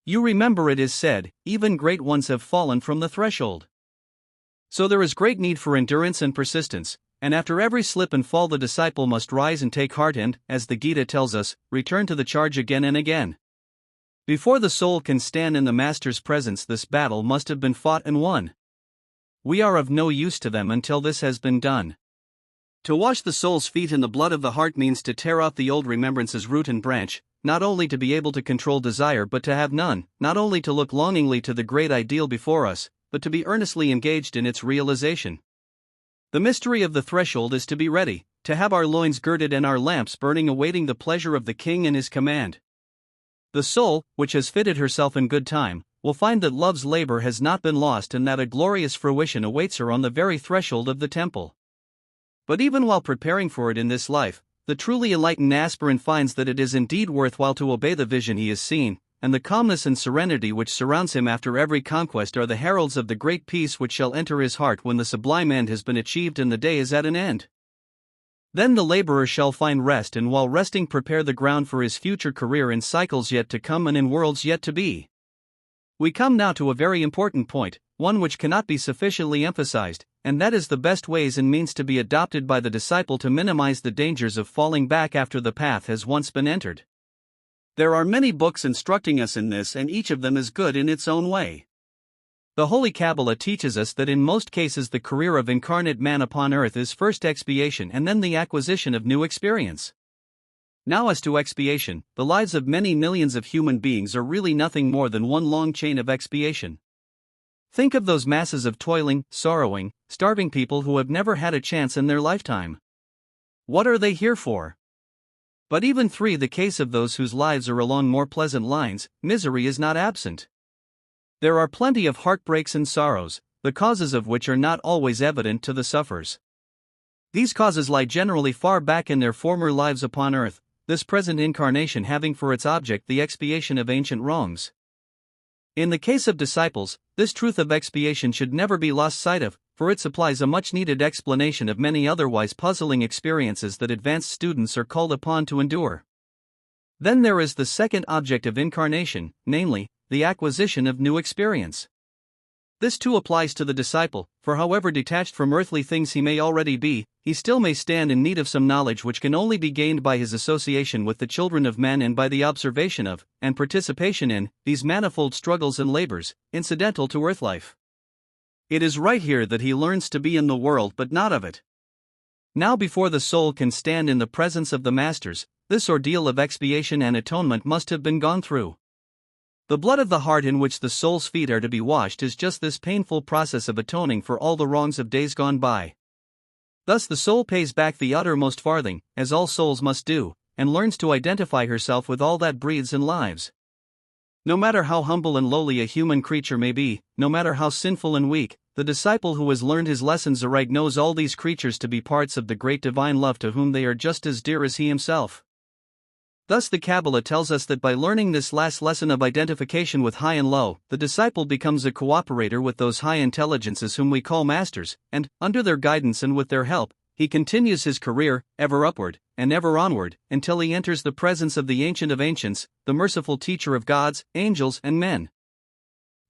You remember it is said, even great ones have fallen from the threshold. So there is great need for endurance and persistence, and after every slip and fall the disciple must rise and take heart and, as the Gita tells us, return to the charge again and again. Before the soul can stand in the Master's presence, this battle must have been fought and won. We are of no use to them until this has been done. To wash the soul's feet in the blood of the heart means to tear off the old remembrances root and branch, not only to be able to control desire but to have none, not only to look longingly to the great ideal before us, but to be earnestly engaged in its realization. The mystery of the threshold is to be ready, to have our loins girded and our lamps burning, awaiting the pleasure of the King and his command. The soul, which has fitted herself in good time, will find that love's labor has not been lost and that a glorious fruition awaits her on the very threshold of the temple. But even while preparing for it in this life, the truly enlightened aspirant finds that it is indeed worthwhile to obey the vision he has seen, and the calmness and serenity which surrounds him after every conquest are the heralds of the great peace which shall enter his heart when the sublime end has been achieved and the day is at an end. Then the laborer shall find rest, and while resting prepare the ground for his future career in cycles yet to come and in worlds yet to be. We come now to a very important point, one which cannot be sufficiently emphasized, and that is the best ways and means to be adopted by the disciple to minimize the dangers of falling back after the path has once been entered. There are many books instructing us in this, and each of them is good in its own way. The Holy Qabbalah teaches us that in most cases the career of incarnate man upon earth is first expiation and then the acquisition of new experience. Now, as to expiation, the lives of many millions of human beings are really nothing more than one long chain of expiation. Think of those masses of toiling, sorrowing, starving people who have never had a chance in their lifetime. What are they here for? But even the case of those whose lives are along more pleasant lines, misery is not absent. There are plenty of heartbreaks and sorrows, the causes of which are not always evident to the sufferers. These causes lie generally far back in their former lives upon earth, this present incarnation having for its object the expiation of ancient wrongs. In the case of disciples, this truth of expiation should never be lost sight of, for it supplies a much-needed explanation of many otherwise puzzling experiences that advanced students are called upon to endure. Then there is the second object of incarnation, namely, the acquisition of new experience. This too applies to the disciple, for however detached from earthly things he may already be, he still may stand in need of some knowledge which can only be gained by his association with the children of men and by the observation of, and participation in, these manifold struggles and labors, incidental to earth life. It is right here that he learns to be in the world but not of it. Now, before the soul can stand in the presence of the masters, this ordeal of expiation and atonement must have been gone through. The blood of the heart in which the soul's feet are to be washed is just this painful process of atoning for all the wrongs of days gone by. Thus the soul pays back the uttermost farthing, as all souls must do, and learns to identify herself with all that breathes and lives. No matter how humble and lowly a human creature may be, no matter how sinful and weak, the disciple who has learned his lessons aright knows all these creatures to be parts of the great divine love to whom they are just as dear as he himself. Thus the Qabbalah tells us that by learning this last lesson of identification with high and low, the disciple becomes a cooperator with those high intelligences whom we call masters, and, under their guidance and with their help, he continues his career, ever upward, and ever onward, until he enters the presence of the Ancient of Ancients, the merciful teacher of gods, angels, and men.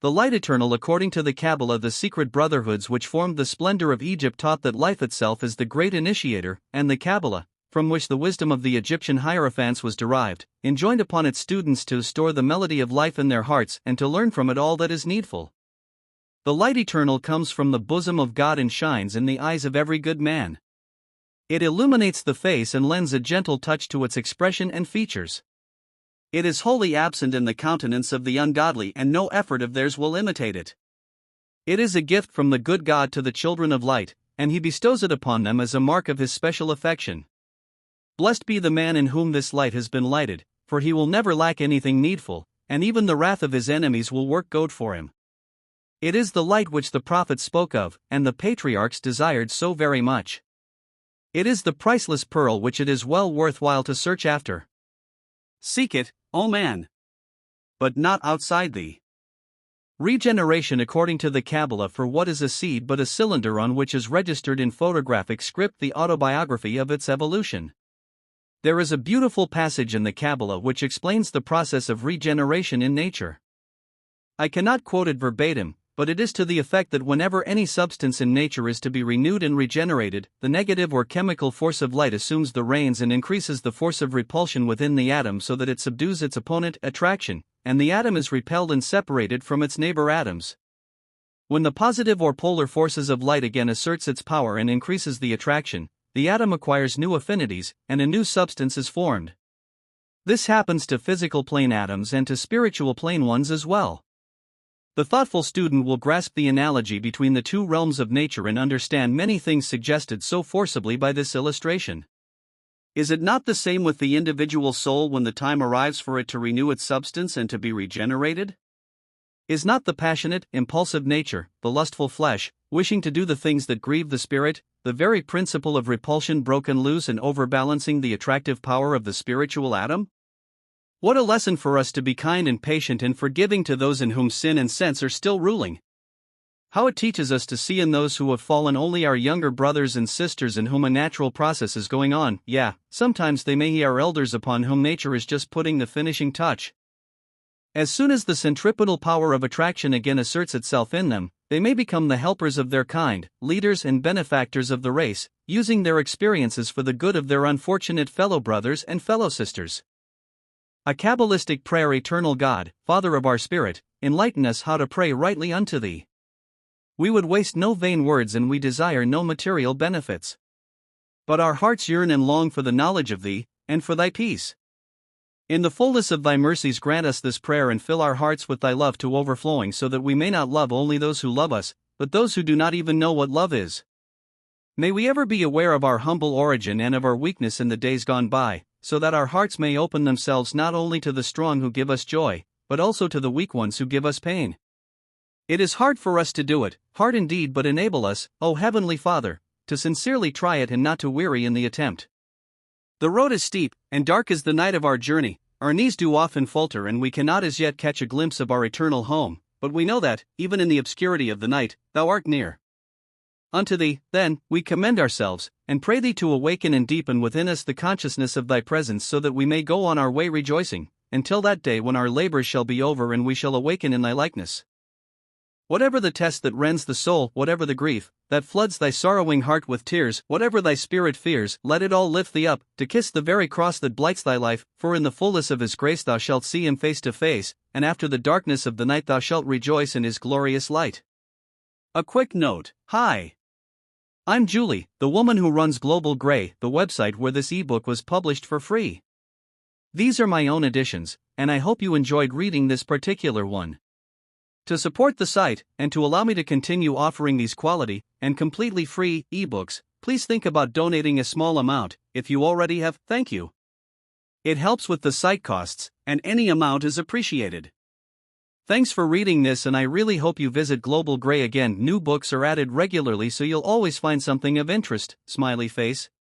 The light eternal, according to the Qabbalah, the secret brotherhoods which formed the splendor of Egypt, taught that life itself is the great initiator, and the Qabbalah, from which the wisdom of the Egyptian hierophants was derived, enjoined upon its students to store the melody of life in their hearts and to learn from it all that is needful. The light eternal comes from the bosom of God and shines in the eyes of every good man. It illuminates the face and lends a gentle touch to its expression and features. It is wholly absent in the countenance of the ungodly, and no effort of theirs will imitate it. It is a gift from the good God to the children of light, and he bestows it upon them as a mark of his special affection. Blessed be the man in whom this light has been lighted, for he will never lack anything needful, and even the wrath of his enemies will work good for him. It is the light which the prophets spoke of, and the patriarchs desired so very much. It is the priceless pearl which it is well worthwhile to search after. Seek it, O man, but not outside thee. Regeneration, according to the Qabbalah, for what is a seed but a cylinder on which is registered in photographic script the autobiography of its evolution. There is a beautiful passage in the Qabbalah which explains the process of regeneration in nature. I cannot quote it verbatim, but it is to the effect that whenever any substance in nature is to be renewed and regenerated, the negative or chemical force of light assumes the reins and increases the force of repulsion within the atom so that it subdues its opponent, attraction, and the atom is repelled and separated from its neighbor atoms. When the positive or polar forces of light again asserts its power and increases the attraction, the atom acquires new affinities, and a new substance is formed. This happens to physical plane atoms and to spiritual plane ones as well. The thoughtful student will grasp the analogy between the two realms of nature and understand many things suggested so forcibly by this illustration. Is it not the same with the individual soul when the time arrives for it to renew its substance and to be regenerated? Is not the passionate, impulsive nature, the lustful flesh, wishing to do the things that grieve the spirit, the very principle of repulsion broken loose and overbalancing the attractive power of the spiritual atom? What a lesson for us to be kind and patient and forgiving to those in whom sin and sense are still ruling! How it teaches us to see in those who have fallen only our younger brothers and sisters in whom a natural process is going on. Yeah, sometimes they may be our elders upon whom nature is just putting the finishing touch. As soon as the centripetal power of attraction again asserts itself in them, they may become the helpers of their kind, leaders and benefactors of the race, using their experiences for the good of their unfortunate fellow brothers and fellow sisters. A Kabbalistic prayer. Eternal God, Father of our spirit, enlighten us how to pray rightly unto Thee. We would waste no vain words and we desire no material benefits. But our hearts yearn and long for the knowledge of Thee, and for Thy peace. In the fullness of Thy mercies grant us this prayer and fill our hearts with Thy love to overflowing so that we may not love only those who love us, but those who do not even know what love is. May we ever be aware of our humble origin and of our weakness in the days gone by, so that our hearts may open themselves not only to the strong who give us joy, but also to the weak ones who give us pain. It is hard for us to do it, hard indeed, but enable us, O Heavenly Father, to sincerely try it and not to weary in the attempt. The road is steep, and dark is the night of our journey, our knees do often falter and we cannot as yet catch a glimpse of our eternal home, but we know that, even in the obscurity of the night, Thou art near. Unto Thee, then, we commend ourselves, and pray Thee to awaken and deepen within us the consciousness of Thy presence so that we may go on our way rejoicing, until that day when our labors shall be over and we shall awaken in Thy likeness. Whatever the test that rends the soul, whatever the grief that floods Thy sorrowing heart with tears, whatever Thy spirit fears, let it all lift Thee up, to kiss the very cross that blights Thy life, for in the fullness of His grace Thou shalt see Him face to face, and after the darkness of the night Thou shalt rejoice in His glorious light. A quick note. Hi. I'm Julie, the woman who runs Global Grey, the website where this ebook was published for free. These are my own editions, and I hope you enjoyed reading this particular one. To support the site, and to allow me to continue offering these quality, and completely free, ebooks, please think about donating a small amount. If you already have, thank you. It helps with the site costs, and any amount is appreciated. Thanks for reading this, and I really hope you visit Global Grey again. New books are added regularly so you'll always find something of interest, smiley face.